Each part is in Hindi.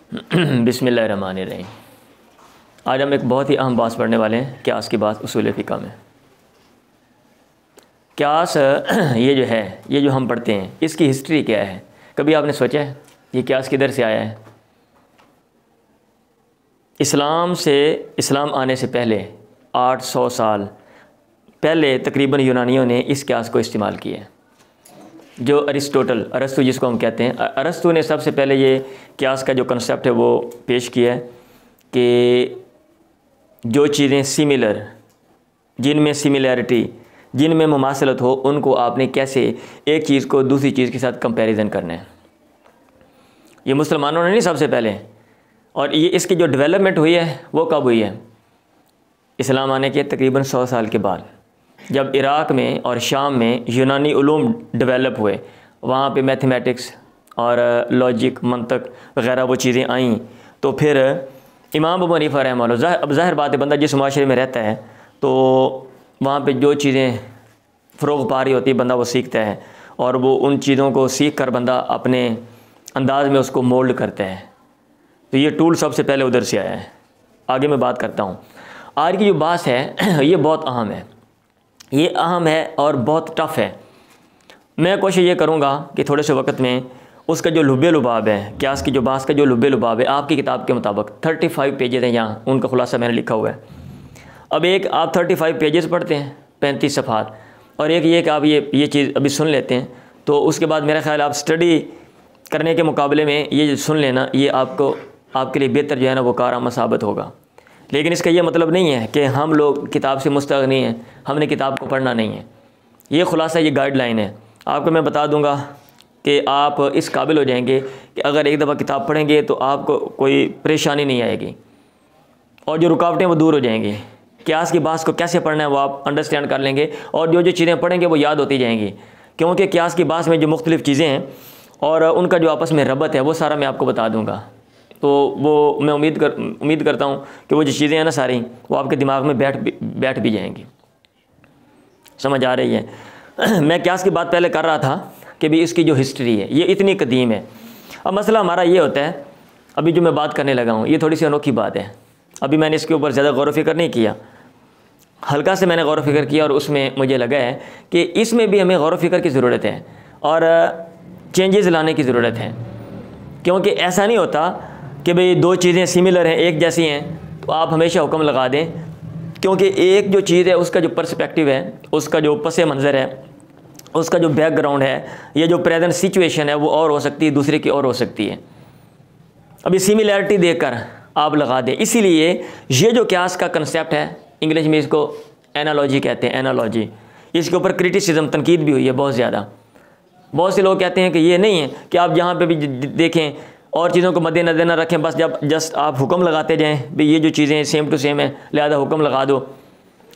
बिस्मिल्लाहिर्रहमानिर्रहीम। आज हम एक बहुत ही अहम बात पढ़ने वाले हैं, क्यास की बात उसूल फ़िक़ह में। क्यास ये जो हम पढ़ते हैं, इसकी हिस्ट्री क्या है? कभी आपने सोचा है ये क्यास किधर से आया है? इस्लाम आने से पहले 800 साल पहले तकरीबन यूनानियों ने इस क्यास को इस्तेमाल किया है। जो अरस्तु जिसको हम कहते हैं, अरस्तु ने सबसे पहले ये क्यास का जो कंसेप्ट है वो पेश किया है कि जो चीज़ें सिमिलर, जिनमें सिमिलैरिटी, जिनमें मुमासलत हो, उनको आपने कैसे एक चीज़ को दूसरी चीज़ के साथ कंपैरिजन करना है। ये मुसलमानों ने नहीं सबसे पहले, और ये इसकी जो डेवलपमेंट हुई है वो कब हुई है? इस्लाम आने के तकरीबन 100 साल के बाद, जब इराक़ में और शाम में यूनानी उलूम डेवलप हुए, वहाँ पे मैथमेटिक्स और लॉजिक, मंतक वग़ैरह वो चीज़ें आईं, तो फिर इमाम अबू हनीफा रहमतुल्लाह, अब ज़ाहिर बात है, बंदा जिस माशरे में रहता है तो वहाँ पे जो चीज़ें फ़रोग़ पा रही होती है बंदा वो सीखता है, और वो उन चीज़ों को सीख कर बंदा अपने अंदाज़ में उसको मोल्ड करता है। तो ये टूल सबसे पहले उधर से आया है। आगे मैं बात करता हूँ। आज की जो बात है ये बहुत अहम है, ये अहम है और बहुत टफ़ है। मैं कोशिश ये करूँगा कि थोड़े से वक्त में उसका जो लुब्बे लुबाब है, क्यास की जो बात का जो लुब्बे लुबाब है, आपकी किताब के मुताबिक 35 पेजेस हैं, यहाँ उनका खुलासा मैंने लिखा हुआ है। अब एक आप 35 पेजेस पढ़ते हैं, 35 सफ़हात, और एक ये कि आप ये चीज़ अभी सुन लेते हैं, तो उसके बाद मेरा ख्याल आप स्टडी करने के मुकाबले में ये सुन लेना, ये आपके लिए बेहतर जो है ना वो कारआमद साबित होगा। लेकिन इसका ये मतलब नहीं है कि हम लोग किताब से मुस्तगनी हैं, हमने किताब को पढ़ना नहीं है। ये खुलासा, ये गाइडलाइन है। आपको मैं बता दूंगा कि आप इस काबिल हो जाएंगे कि अगर एक दफ़ा किताब पढ़ेंगे तो आपको कोई परेशानी नहीं आएगी, और जो रुकावटें वो दूर हो जाएंगी। क्यास की बात को कैसे पढ़ना है वो आप अंडरस्टैंड कर लेंगे, और जो चीज़ें पढ़ेंगे वो याद होती जाएंगी, क्योंकि क्यास की बात में जो मुख्तलिफ़ चीज़ें हैं और उनका जो आपस में रबत है वो सारा मैं आपको बता दूँगा। तो वो मैं उम्मीद करता हूँ कि वो जो चीज़ें हैं ना सारी, वो आपके दिमाग में बैठ भी जाएंगी। समझ आ रही है? मैं क्यास की बात पहले कर रहा था कि भी इसकी जो हिस्ट्री है ये इतनी कदीम है। अब मसला हमारा ये होता है, अभी जो मैं बात करने लगा हूँ ये थोड़ी सी अनोखी बात है। अभी मैंने इसके ऊपर ज़्यादा गौर व फिक्र नहीं किया, हल्का से मैंने गौर व फिक्र किया, और उसमें मुझे लगा है कि इसमें भी हमें गौर व फिक्र की ज़रूरत है और चेंजेस लाने की ज़रूरत है। क्योंकि ऐसा नहीं होता कि भाई दो चीज़ें सिमिलर हैं, एक जैसी हैं, तो आप हमेशा हुक्म लगा दें, क्योंकि एक जो चीज़ है उसका जो पर्सपेक्टिव है, उसका जो पस मंज़र है, उसका जो बैकग्राउंड है, ये जो प्रेजेंट सिचुएशन है वो और हो सकती है, दूसरे की और हो सकती है। अभी सिमिलैरिटी देखकर आप लगा दें। इसीलिए ये जो क्यास का कंसेप्ट है, इंग्लिश में इसको एनालॉजी कहते हैं, एनालॉजी। इसके ऊपर क्रिटिसिज्म, तनकीद भी हुई है बहुत ज़्यादा। बहुत से लोग कहते हैं कि ये नहीं है कि आप जहाँ पे भी देखें और चीज़ों को मद्देनज़र न रखें, बस जस्ट आप हुक्म लगाते जाएं भी ये जो चीज़ें सेम टू सेम है, लिहाजा हुक्म लगा दो।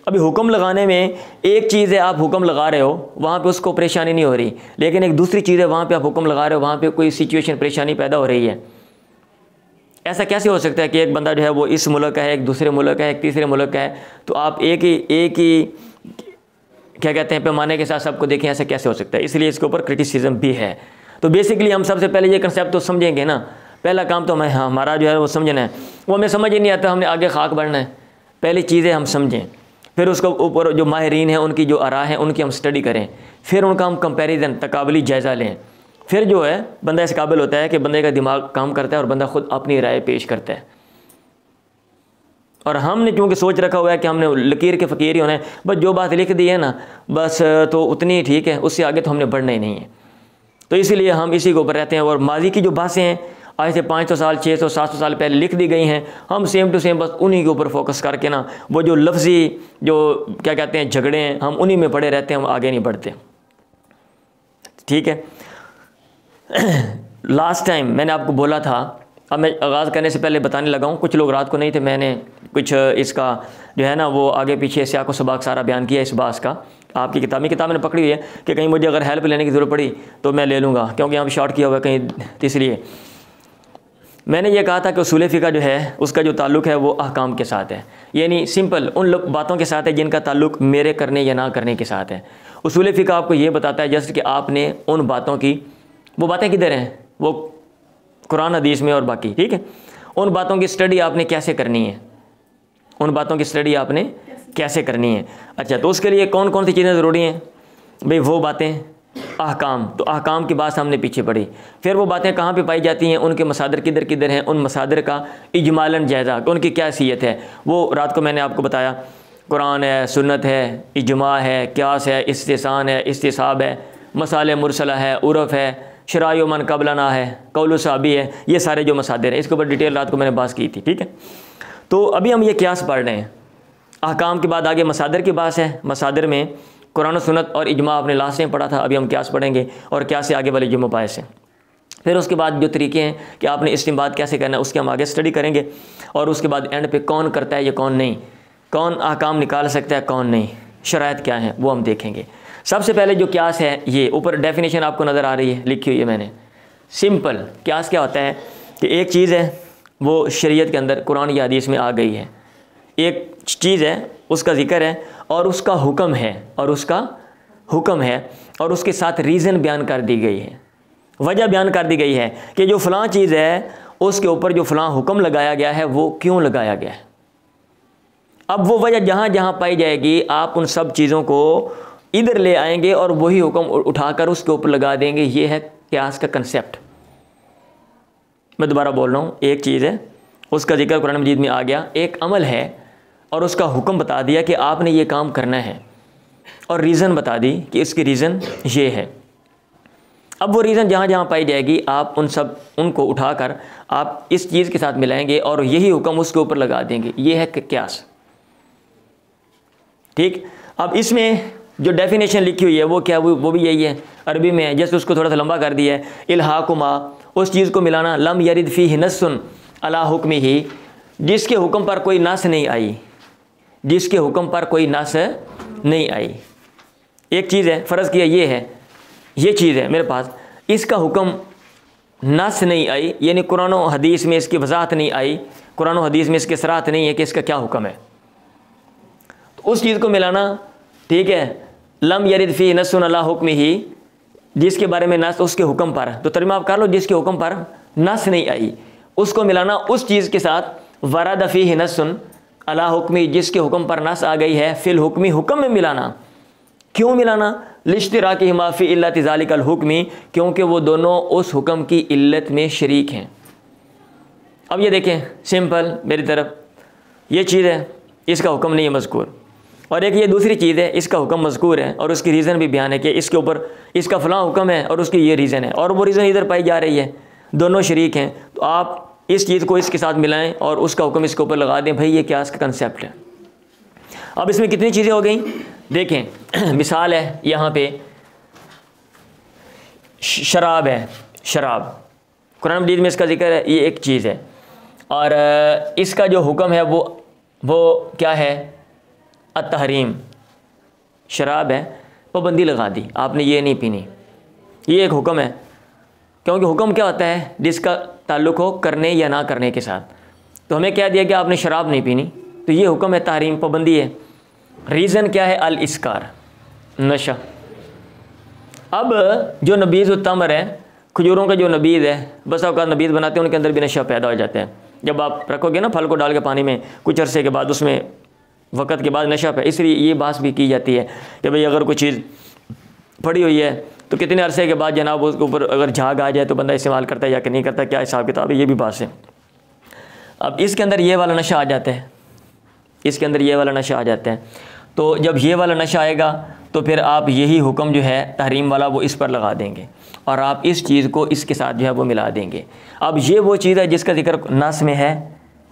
अभी हुक्म लगाने में एक चीज़ है, आप हुक्म लगा रहे हो, वहाँ पे उसको परेशानी नहीं हो रही, लेकिन एक दूसरी चीज़ है, वहाँ पे आप हुक्म लगा रहे हो, वहाँ पे कोई सिचुएशन, परेशानी पैदा हो रही है। ऐसा कैसे हो सकता है कि एक बंदा जो है वो इस मुल्क का है, एक दूसरे मुल्क का है, एक तीसरे मुल्क का है, तो आप एक ही क्या कहते हैं पैमाने के साथ सबको देखें? ऐसा कैसे हो सकता है? इसलिए इसके ऊपर क्रिटिसिज्म भी है। तो बेसिकली हम सबसे पहले ये कंसेप्ट तो समझेंगे ना, पहला काम तो हमारा जो है वो समझना है। वो हमें समझ ही नहीं आता, हमने आगे खाक बढ़ना है। पहली चीज़ें हम समझें, फिर उसको ऊपर जो माहिरीन हैं उनकी जो आरा है उनकी हम स्टडी करें, फिर उनका हम कंपैरिजन, तकाबली जायज़ा लें। फिर जो है बंदा इस काबिल होता है कि बंदे का दिमाग काम करता है और बंदा खुद अपनी राय पेश करता है। और हमने क्योंकि सोच रखा हुआ है कि हमने लकीर के फ़कीर ही होना है, बस जो बात लिख दी है ना बस तो उतनी ही ठीक है, उससे आगे तो हमने बढ़ना ही नहीं है। तो इसीलिए हम इसी के ऊपर रहते हैं, और माजी की जो बातें हैं आज से 500 साल, 600, 700 साल पहले लिख दी गई हैं, हम सेम टू सेम बस उन्हीं के ऊपर फोकस करके ना वो जो लफ्ज़ी जो क्या कहते हैं झगड़े हैं, हम उन्हीं में पड़े रहते हैं, हम आगे नहीं बढ़ते। ठीक है? लास्ट टाइम मैंने आपको बोला था, अब मैं आगाज़ करने से पहले बताने लगा हूँ, कुछ लोग रात को नहीं थे, मैंने कुछ इसका जो है ना वो आगे पीछे से आपको सबाक सारा बयान किया इस बात का। आपकी किताब मैंने पकड़ी हुई है कि कहीं मुझे अगर हेल्प लेने की ज़रूरत पड़ी तो मैं ले लूँगा, क्योंकि यहाँ शॉर्ट किया हुआ है कहीं, इसलिए मैंने ये कहा था कि उसूल फ़िक़ह जो है उसका जो ताल्लुक़ है वो अहकाम के साथ है, यानी सिंपल उन बातों के साथ है जिनका ताल्लुक़ मेरे करने या ना करने के साथ है। उसूल फ़िक़ह आपको ये बताता है जैसे कि आपने उन बातों की, वो बातें किधर हैं, वो कुरान हदीस में और बाकी, ठीक है। उन बातों की स्टडी आपने कैसे करनी है, उन बातों की स्टडी आपने कैसे करनी है। अच्छा, तो उसके लिए कौन कौन सी चीज़ें ज़रूरी हैं भाई? वो बातें अहकाम, तो अहकाम की बात हमने पीछे पढ़ी। फिर वो बातें कहाँ पे पाई जाती हैं, उनके मसादर किधर किधर हैं, उन मसादर का इजमालन जायज़ा, उनकी क्या हैसियत है, वो रात को मैंने आपको बताया। कुरान है, सुन्नत है, इजमा है, क्यास है, इस्तिसान है, इस्तिसाब है, मसाले मुरसला है, उर्फ़ है, शराय मन कबलना है, कौल साहबी है, ये सारे जो मसादर हैं इसके ऊपर डिटेल रात को मैंने बात की थी, ठीक है। तो अभी हम ये क्यास पढ़ रहे हैं। अहकाम के बाद आगे मसादर की बात है। मसादर में कुरान सुन्नत और इजमा आपने लास्ट में पढ़ा था, अभी हम क्यास पढ़ेंगे और क्यास से आगे वाले जो मबाहिस हैं। फिर उसके बाद जो तरीके हैं कि आपने इस्तिंबात कैसे करना है उसके हम आगे स्टडी करेंगे। और उसके बाद एंड पे कौन करता है, ये कौन नहीं, कौन अहकाम निकाल सकता है, कौन नहीं, शराइत क्या है, वो हम देखेंगे। सबसे पहले जो क्यास है, ये ऊपर डेफिनेशन आपको नज़र आ रही है, लिखी हुई है मैंने। सिंपल क्यास क्या होता है कि एक चीज़ है वो शरीयत के अंदर कुरान या हदीस में आ गई है, एक चीज़ है उसका ज़िक्र है और उसका हुक्म है, और उसका हुक्म है और उसके साथ रीज़न बयान कर दी गई है, वजह बयान कर दी गई है कि जो फ़लाँ चीज़ है उसके ऊपर जो फ़लाँ हुक्म लगाया गया है वो क्यों लगाया गया है। अब वो वजह जहाँ जहाँ पाई जाएगी आप उन सब चीज़ों को इधर ले आएंगे और वही हुक्म उठाकर उसके ऊपर लगा देंगे। ये है क्यास का कंसेप्ट। मैं दोबारा बोल रहा हूँ, एक चीज़ है उसका जिक्र कुरान मजीद में आ गया, एक अमल है और उसका हुक्म बता दिया कि आपने ये काम करना है और रीज़न बता दी कि इसकी रीज़न ये है। अब वो रीज़न जहाँ जहाँ पाई जाएगी आप उनको उठाकर आप इस चीज़ के साथ मिलाएंगे और यही हुक्म उसके ऊपर लगा देंगे। ये है क्यास, ठीक। अब इसमें जो डेफिनेशन लिखी हुई है वो क्या, वो भी यही है, अरबी में है, जैसे उसको थोड़ा सा लंबा कर दिया है। इल्हाकुमा, उस चीज़ को मिलाना, लम यरिद फीह नस्सुन अला हुक्मिही, जिसके हुक्म पर कोई नस नहीं आई, जिसके हुक्म पर कोई नस नहीं आई। एक चीज़ है, फ़र्ज़ किया ये है, ये चीज़ है मेरे पास, इसका हुक्म नस नहीं आई, यानी कुरान और हदीस में इसकी वजाहत नहीं आई, कुरान और हदीस में इसके सराहत नहीं है कि इसका क्या हुक्म है, तो उस चीज़ को मिलाना, ठीक है। लम यरिद फी नस्सुन अला हुक्मिही, जिसके बारे में नस उसके हुक्म पर, तो तर्जुमा आप कर लो, जिसके हुक्म पर नस नहीं आई उसको मिलाना उस चीज़ के साथ वरद फीह नस्सुन अला हुक्मी, जिसके हुक्म पर नस आ गई है, फिल हुक्मी, हुक्म में मिलाना। क्यों मिलाना? लिश्तिराकी माफ़ी इल्लत ज़ालिकल हुक्मी, क्योंकि वो दोनों उस हुक्म की इल्लत में शरीक हैं। अब ये देखें सिंपल मेरी तरफ, ये चीज़ है इसका हुक्म नहीं है मज़कूर, और एक ये दूसरी चीज़ है इसका हुक्म मज़कूर है और उसकी रीज़न भी बयान है कि इसके ऊपर इसका फ़लाँ हुक्म है और उसकी ये रीज़न है, और वो रीज़न इधर पाई जा रही है, दोनों शरीक हैं। तो आप इस चीज़ को इसके साथ मिलाएं और उसका हुक्म इसके ऊपर लगा दें। भाई ये क्या इसका कंसेप्ट है। अब इसमें कितनी चीज़ें हो गई देखें। मिसाल है यहाँ पे शराब है, शराब कुरान मजीद में इसका जिक्र है, ये एक चीज़ है, और इसका जो हुक्म है वो क्या है? अत-तहरीम। शराब है, पाबंदी लगा दी, आपने ये नहीं पीनी, ये एक हुक्म है। क्योंकि हुक्म क्या होता है? जिसका ताल्लुक़ हो करने या ना करने के साथ। तो हमें क्या दिया कि आपने शराब नहीं पीनी, तो ये हुक्म है, तहरीम, पाबंदी है। रीज़न क्या है? अल इस्कार, नशा। अब जो नबीज़ तमर है, खजूरों का जो नबीज़ है, बस आपका नबीज़ बनाते हैं, उनके अंदर भी नशा पैदा हो जाता है। जब आप रखोगे ना फल को डाल के पानी में, कुछ अरसे के बाद उसमें वक़्त के बाद नशा पे, इसलिए ये बात भी की जाती है कि भाई अगर कोई चीज़ पड़ी हुई है तो कितने अरसे के बाद जनाब उसके ऊपर अगर झाग आ जाए तो बंदा इस्तेमाल करता है या कि नहीं करता, क्या हिसाब किताब है, ये भी बात है। अब इसके अंदर ये वाला नशा आ जाता है, इसके अंदर ये वाला नशा आ जाता है। तो जब ये वाला नशा आएगा तो फिर आप यही हुक्म जो है तहरीम वाला वो इस पर लगा देंगे और आप इस चीज़ को इसके साथ जो है वो मिला देंगे। अब ये वो चीज़ है जिसका जिक्र नस में है,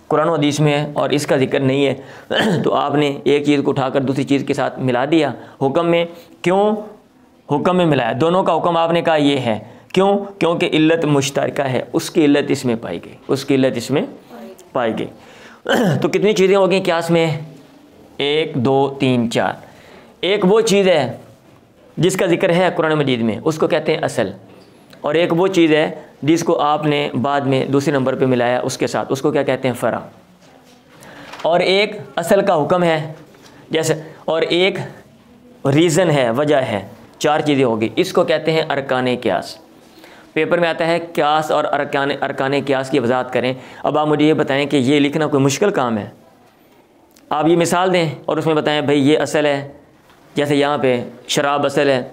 कुरान हदीस में है, और इसका जिक्र नहीं है। तो आपने एक चीज़ को उठाकर दूसरी चीज़ के साथ मिला दिया हुक्म में। क्यों हुक्म में मिलाया? दोनों का हुक्म आपने कहा ये है। क्यों? क्योंकि इल्लत मुश्तरका है, उसकी इल्लत इसमें पाई गई, उसकी इल्लत इसमें पाई गई। तो कितनी चीज़ें हो गई क्यास में? 1 2 3 4। एक वो चीज़ है जिसका जिक्र है कुरान मजीद में, उसको कहते हैं असल, और एक वो चीज़ है जिसको आपने बाद में दूसरे नंबर पे मिलाया उसके साथ, उसको क्या कहते हैं? फ़रा। और एक असल का हुक्म है जैसे, और एक रीज़न है, वजह है, 4 चीज़ें होगी, इसको कहते हैं अरकान क़यास। पेपर में आता है क्यास और अरकान क्यास की वजाहत करें। अब आप मुझे ये बताएं कि ये लिखना कोई मुश्किल काम है? आप ये मिसाल दें और उसमें बताएं भाई ये असल है, जैसे यहाँ पे शराब असल है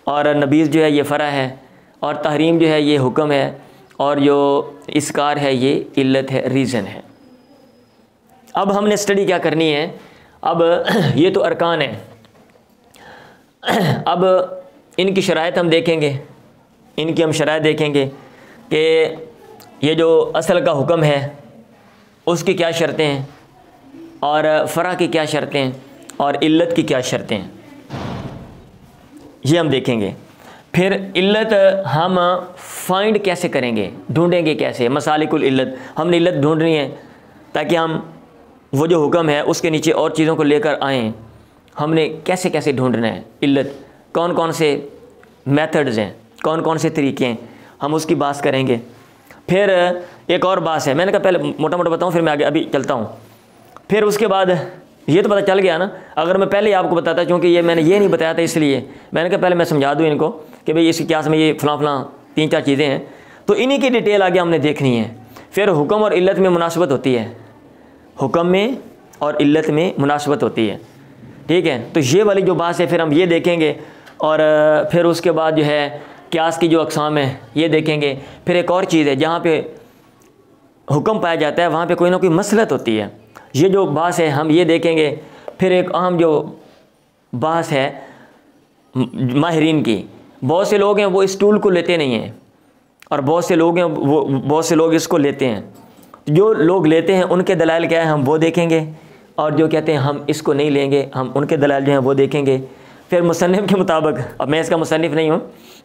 और नबीज़ जो है ये फ़रा है और तहरीम जो है ये हुक्म है और जो इसकार है ये इल्लत है, रीज़न है। अब हमने स्टडी क्या करनी है? अब ये तो अरकान है, अब इनकी शराइत हम देखेंगे, इनकी हम शराइत देखेंगे कि ये जो असल का हुक्म है उसकी क्या शर्तें हैं और फ़रा की क्या शर्तें हैं और इल्लत की क्या शर्तें हैं, ये हम देखेंगे। फिर इल्लत हम फाइंड कैसे करेंगे, ढूंढेंगे कैसे? मसालिकुल इल्लत, हमने इल्लत ढूंढनी है ताकि हम वो जो हुक्म है उसके नीचे और चीज़ों को लेकर आएँ। हमने कैसे कैसे ढूंढना है इल्लत, कौन कौन से मेथड्स हैं, कौन कौन से तरीके हैं, हम उसकी बात करेंगे। फिर एक और बात है, मैंने कहा पहले मोटा मोटा बताऊँ फिर मैं आगे अभी चलता हूँ। फिर उसके बाद ये तो पता चल गया ना, अगर मैं पहले ही आपको बताता, क्योंकि ये मैंने ये नहीं बताया था इसलिए मैंने कहा पहले मैं समझा दूँ इनको कि भाई इसकी क्यास में ये फ़लाँ 3-4 चीज़ें हैं, तो इन्हीं की डिटेल आगे हमने देखनी है। फिर हुक्म और इल्लत में मुनासबत होती है, हुक्म में और इल्लत में मुनासबत होती है, ठीक है। तो ये वाली जो बात है फिर हम ये देखेंगे और फिर उसके बाद जो है क्यास की जो अक़साम है ये देखेंगे। फिर एक और चीज़ है, जहाँ पे हुक्म पाया जाता है वहाँ पे कोई ना कोई मसलहत होती है, ये जो बात है हम ये देखेंगे। फिर एक अहम जो बात है माहिरीन की, बहुत से लोग हैं वो इस टूल को लेते नहीं हैं और बहुत से लोग हैं वो बहुत से लोग इसको लेते हैं। जो लोग लेते हैं उनके दलाइल क्या है हम वो देखेंगे और जो कहते हैं हम इसको नहीं लेंगे हम उनके दलाइल जो हैं वो देखेंगे। फिर मुसन्निफ़ के मुताबिक, अब मैं इसका मुसन्निफ़ नहीं हूँ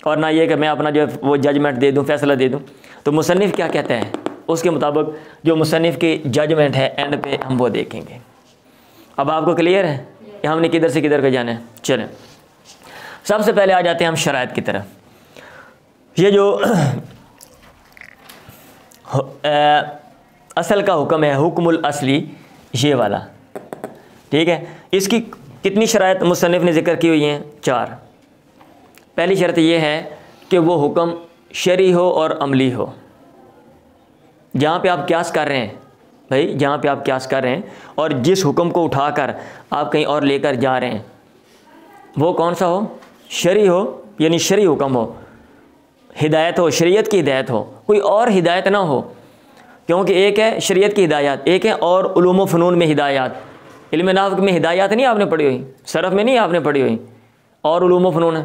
और ना ये कि मैं अपना जो है वो जजमेंट दे दूँ, फ़ैसला दे दूँ, तो मुसन्निफ़ क्या कहता है उसके मुताबिक जो मुसन्निफ़ की जजमेंट है एंड पे हम वो देखेंगे। अब आपको क्लियर है कि हमने किधर से किधर का जाना है? चलें, सबसे पहले आ जाते हैं हम शराइत की तरफ। ये जो असल का हुक्म है, हुक्मुल असली, ये वाला, ठीक है। इसकी कितनी शराइत मुसन्निफ़ ने ज़िक्र की हुई हैं? 4। पहली शर्त ये है कि वो हुक्म शरई हो और अमली हो। जहाँ पे आप क्यास कर रहे हैं भाई, जहाँ पे आप क्यास कर रहे हैं और जिस हुक्म को उठाकर आप कहीं और लेकर जा रहे हैं वो कौन सा हो? शरई हो, यानी शरई हुक्म हो, हिदायत हो, शरीयत की हिदायत हो, कोई और हिदायत ना हो। क्योंकि एक है शरीयत की हिदायत, एक है और उलूम व फ़नून में हिदायत। इल्म नाहव में हिदायत नहीं आपने पढ़ी हुई, सरफ़ में नहीं आपने पढ़ी हुई, और उलूम व फ़नून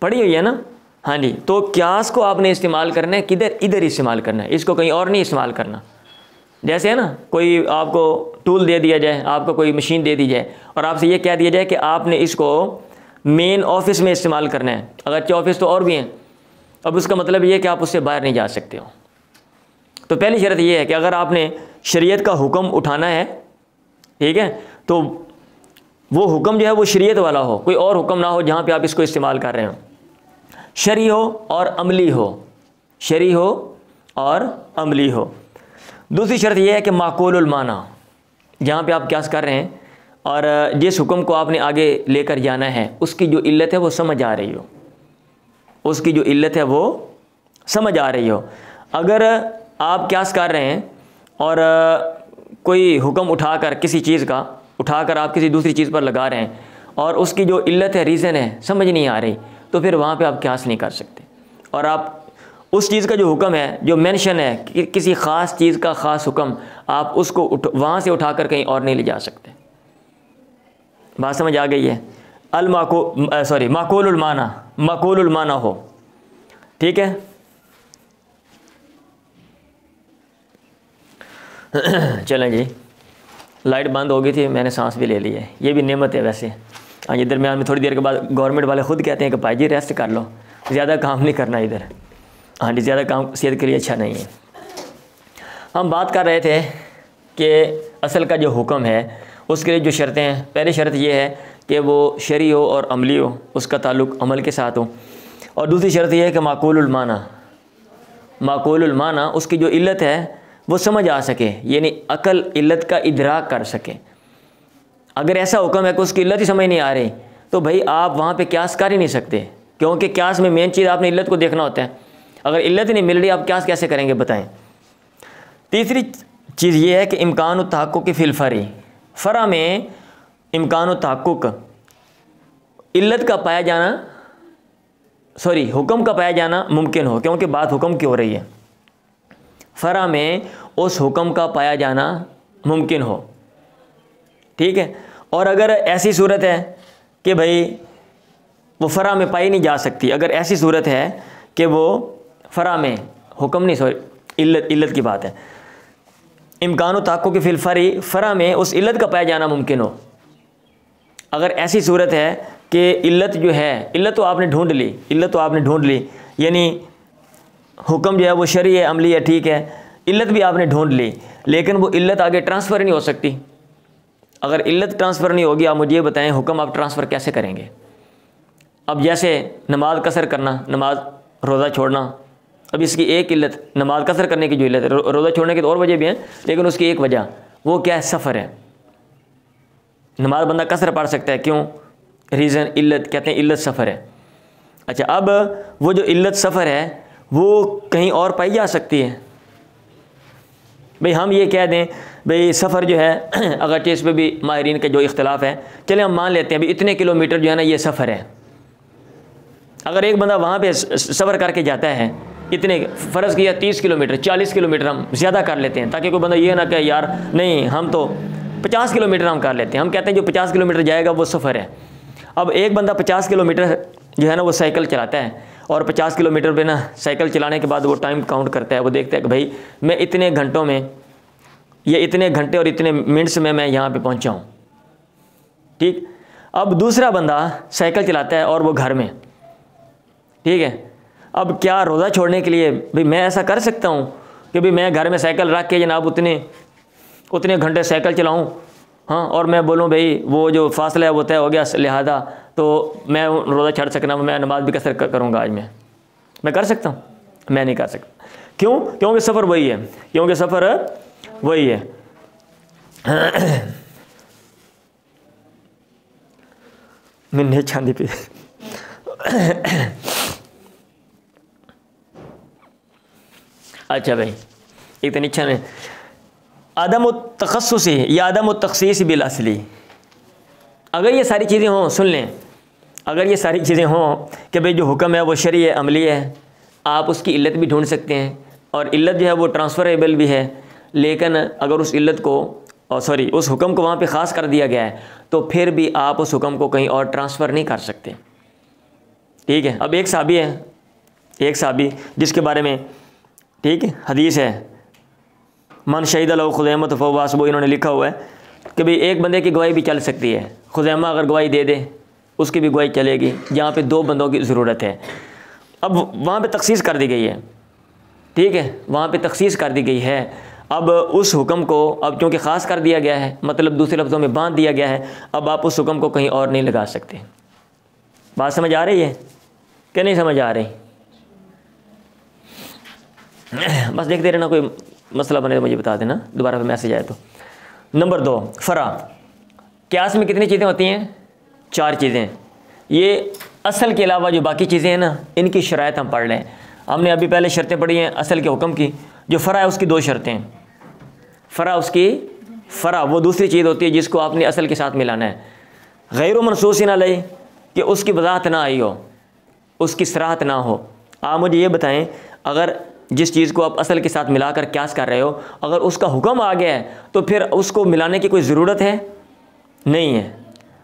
पढ़ी हुई है ना? हाँ जी। तो क्यास को आपने इस्तेमाल करना है किधर? इधर इस्तेमाल करना है, इसको कहीं और नहीं इस्तेमाल करना। जैसे है ना, कोई आपको टूल दे दिया जाए, आपको कोई मशीन दे दी जाए और आपसे ये कह दिया जाए कि आपने इसको मेन ऑफिस में इस्तेमाल करना है, अगरचे ऑफिस तो और भी हैं, अब उसका मतलब ये है कि आप उससे बाहर नहीं जा सकते हो। तो पहली शर्त ये है कि अगर आपने शरीयत का हुक्म उठाना है, ठीक है, तो वो हुक्म जो है वो शरीयत वाला हो, कोई और हुक्म ना हो जहाँ पे आप इसको इस्तेमाल कर रहे हो। शरई हो और अमली हो, शरई हो और अमली हो। दूसरी शर्त यह है कि माकूलुल माना, जहाँ पे आप क्यास कर रहे हैं और जिस हुक्म को आपने आगे लेकर जाना है उसकी जो इल्लत है वो समझ आ रही हो, उसकी जो इल्लत है वो समझ आ रही हो। अगर आप क्यास कर रहे हैं और कोई हुक्म उठाकर किसी चीज़ का उठाकर आप किसी दूसरी चीज़ पर लगा रहे हैं और उसकी जो इल्लत है, रीज़न है, समझ नहीं आ रही, तो फिर वहाँ पे आप क्यास नहीं कर सकते। और आप उस चीज़ का जो हुक्म है, जो मेंशन है कि किसी ख़ास चीज़ का ख़ास हुक्म, आप उसको वहाँ से उठाकर कहीं और नहीं ले जा सकते। बात समझ आ गई है? माकूलुल माना, माकूलुल माना हो, ठीक है। चलें जी, लाइट बंद हो गई थी, मैंने सांस भी ले ली है, ये भी नेमत है वैसे। हाँ, ये दरमियान में थोड़ी देर के बाद गवर्नमेंट वाले ख़ुद कहते हैं कि भाई जी रेस्ट कर लो, ज़्यादा काम नहीं करना इधर। हाँ जी, ज़्यादा काम सेहत के लिए अच्छा नहीं है। हम बात कर रहे थे कि असल का जो हुक्म है उसके लिए जो शर्तें हैं, पहली शर्त ये है कि वो शरई हो और अमली हो, उसका ताल्लुक़ अमल के साथ हो। और दूसरी शर्त यह है कि माकूलुल माना, माकूलुल माना उसकी जो इल्लत है वो समझ आ सके, यानी अकल इल्लत का इदराक कर सके। अगर ऐसा हुक्म है कि उसकी इल्लत ही समझ नहीं आ रही तो भाई आप वहाँ पे क्यास कर ही नहीं सकते, क्योंकि क्यास में मेन चीज़ आपने इल्लत को देखना होता है। अगर इल्लत ही नहीं मिल रही आप क्या कैसे करेंगे बताएं। तीसरी चीज़ ये है कि इम्कान तहक्कुक फ़िल फ़री, फ़रा में इम्कान तहक्कुक इल्लत का पाया जाना, सॉरी हुक्म का पाया जाना मुमकिन हो, क्योंकि बात हुक्म की हो रही है। फ़रा में उस हुक्म का पाया जाना मुमकिन हो, ठीक है। और अगर ऐसी सूरत है कि भाई वो फ़रा में पाई नहीं जा सकती, अगर ऐसी सूरत है कि वो फ़रा में हुक्म नहीं, सॉरी इल्लत की बात है, इम्कान तहक्कुक फ़िल फ़री, फ़रा में उस इल्लत का पाया जाना मुमकिन हो। अगर ऐसी सूरत है कि इल्लत जो है, इल्लत तो आपने ढूंढ ली, इल्लत तो आपने ढूंढ ली, यानी हुक्म जो है वो शरई है, अमली है, ठीक है, इल्लत भी आपने ढूंढ ली, लेकिन वो इल्लत आगे ट्रांसफ़र नहीं हो सकती। अगर इल्लत ट्रांसफ़र नहीं होगी, आप मुझे बताएं हुक्म आप ट्रांसफ़र कैसे करेंगे। अब जैसे नमाज कसर करना, नमाज रोज़ा छोड़ना, अब इसकी एक इल्लत, नमाज कसर करने की जो इल्लत है, रोज़ा छोड़ने की तो और वजह भी हैं, लेकिन उसकी एक वजह वो क्या है, सफ़र है। नमाज बंदा कसर पढ़ सकता है, क्यों, रीज़न इल्लत, कहते हैं इल्लत सफ़र है। अच्छा, अब वो जो इल्लत सफ़र है वो कहीं और पाई जा सकती है। भाई हम ये कह दें भाई सफ़र जो है, अगर इस पर भी माहिरीन का जो इख्तलाफ है, चले हम मान लेते हैं भाई इतने किलोमीटर जो है ना ये सफ़र है। अगर एक बंदा वहाँ पे सफ़र करके जाता है, इतने फ़र्ज़ किया 30 किलोमीटर 40 किलोमीटर हम ज़्यादा कर लेते हैं, ताकि कोई बंदा ये ना कहे यार नहीं हम तो 50 किलोमीटर हम कर लेते हैं, हम कहते हैं जो 50 किलोमीटर जाएगा वो सफ़र है। अब एक बंदा 50 किलोमीटर जो है ना वो साइकिल चलाता है, और 50 किलोमीटर पे ना साइकिल चलाने के बाद वो टाइम काउंट करता है, वो देखता है कि भाई मैं इतने घंटों में, ये इतने घंटे और इतने मिनट्स में मैं यहाँ पे पहुँचा हूँ, ठीक। अब दूसरा बंदा साइकिल चलाता है और वो घर में, ठीक है। अब क्या रोज़ा छोड़ने के लिए भाई मैं ऐसा कर सकता हूँ कि भाई मैं घर में साइकिल रख के जनाब उतने घंटे साइकिल चलाऊँ, हाँ, और मैं बोलूँ भाई वो जो फासला है वो तय हो गया, लिहाजा तो मैं रोज़ा छड़ सकना, मैं नमाज भी कसर करूँगा आज मैं कर सकता हूँ? मैं नहीं कर सकता। क्यों? क्योंकि सफ़र वही है, क्योंकि सफ़र वही है। मैंने चांदी पी अच्छा भाई, एक तो नीचा में आदम तखस्सुसी या आदम तखसीस बिल असली, अगर ये सारी चीज़ें हों, सुन लें, अगर ये सारी चीज़ें हों कि भाई जो हुक्म है वो शरई है, अमली है, आप उसकी इल्लत भी ढूंढ सकते हैं, और इल्लत जो है वो ट्रांसफ़रेबल भी है, लेकिन अगर उस इल्लत को, और सॉरी उस हुक्म को वहाँ पे ख़ास कर दिया गया है, तो फिर भी आप उस हुक्म को कहीं और ट्रांसफ़र नहीं कर सकते, ठीक है। अब एक साहबी है, एक साहबी जिसके बारे में, ठीक है, हदीस है, मन शहीद लहू खुज़ैमा फ़वास, वो इन्होंने लिखा हुआ है कि भाई एक बंदे की गवाही भी चल सकती है, खुज़ैमा अगर गवाही दे दे उसकी भी गवाही चलेगी, जहाँ पे दो बंदों की ज़रूरत है। अब वहाँ पे तखसीस कर दी गई है, ठीक है, वहाँ पे तखसीस कर दी गई है। अब उस हुक्म को अब क्योंकि ख़ास कर दिया गया है, मतलब दूसरे लफ्ज़ों में बांध दिया गया है, अब आप उस हुक्म को कहीं और नहीं लगा सकते। बात समझ आ रही है कि नहीं समझ आ रही? बस देखते रहना, कोई मसला बने तो मुझे बता देना, दोबारा फिर मैसेज आए तो। नंबर 2, फ़रा। क़यास में कितनी चीज़ें होती हैं? 4 चीज़ें। ये असल के अलावा जो बाकी चीज़ें हैं ना, इनकी शराइत हम पढ़ लें। हमने अभी पहले शर्तें पढ़ी हैं असल के हुक्म की। जो फ़रा है उसकी 2 शर्तें हैं। फ़रा उसकी, फ़रा वो दूसरी चीज़ होती है जिसको आपने असल के साथ मिलाना है। गैर मनसूसिन अलैह, कि उसकी वज़ाहत ना आई हो, उसकी सराहत ना हो। आप मुझे ये बताएं, अगर जिस चीज़ को आप असल के साथ मिलाकर क़यास कर रहे हो, अगर उसका हुक्म आ गया है तो फिर उसको मिलाने की कोई ज़रूरत है? नहीं है।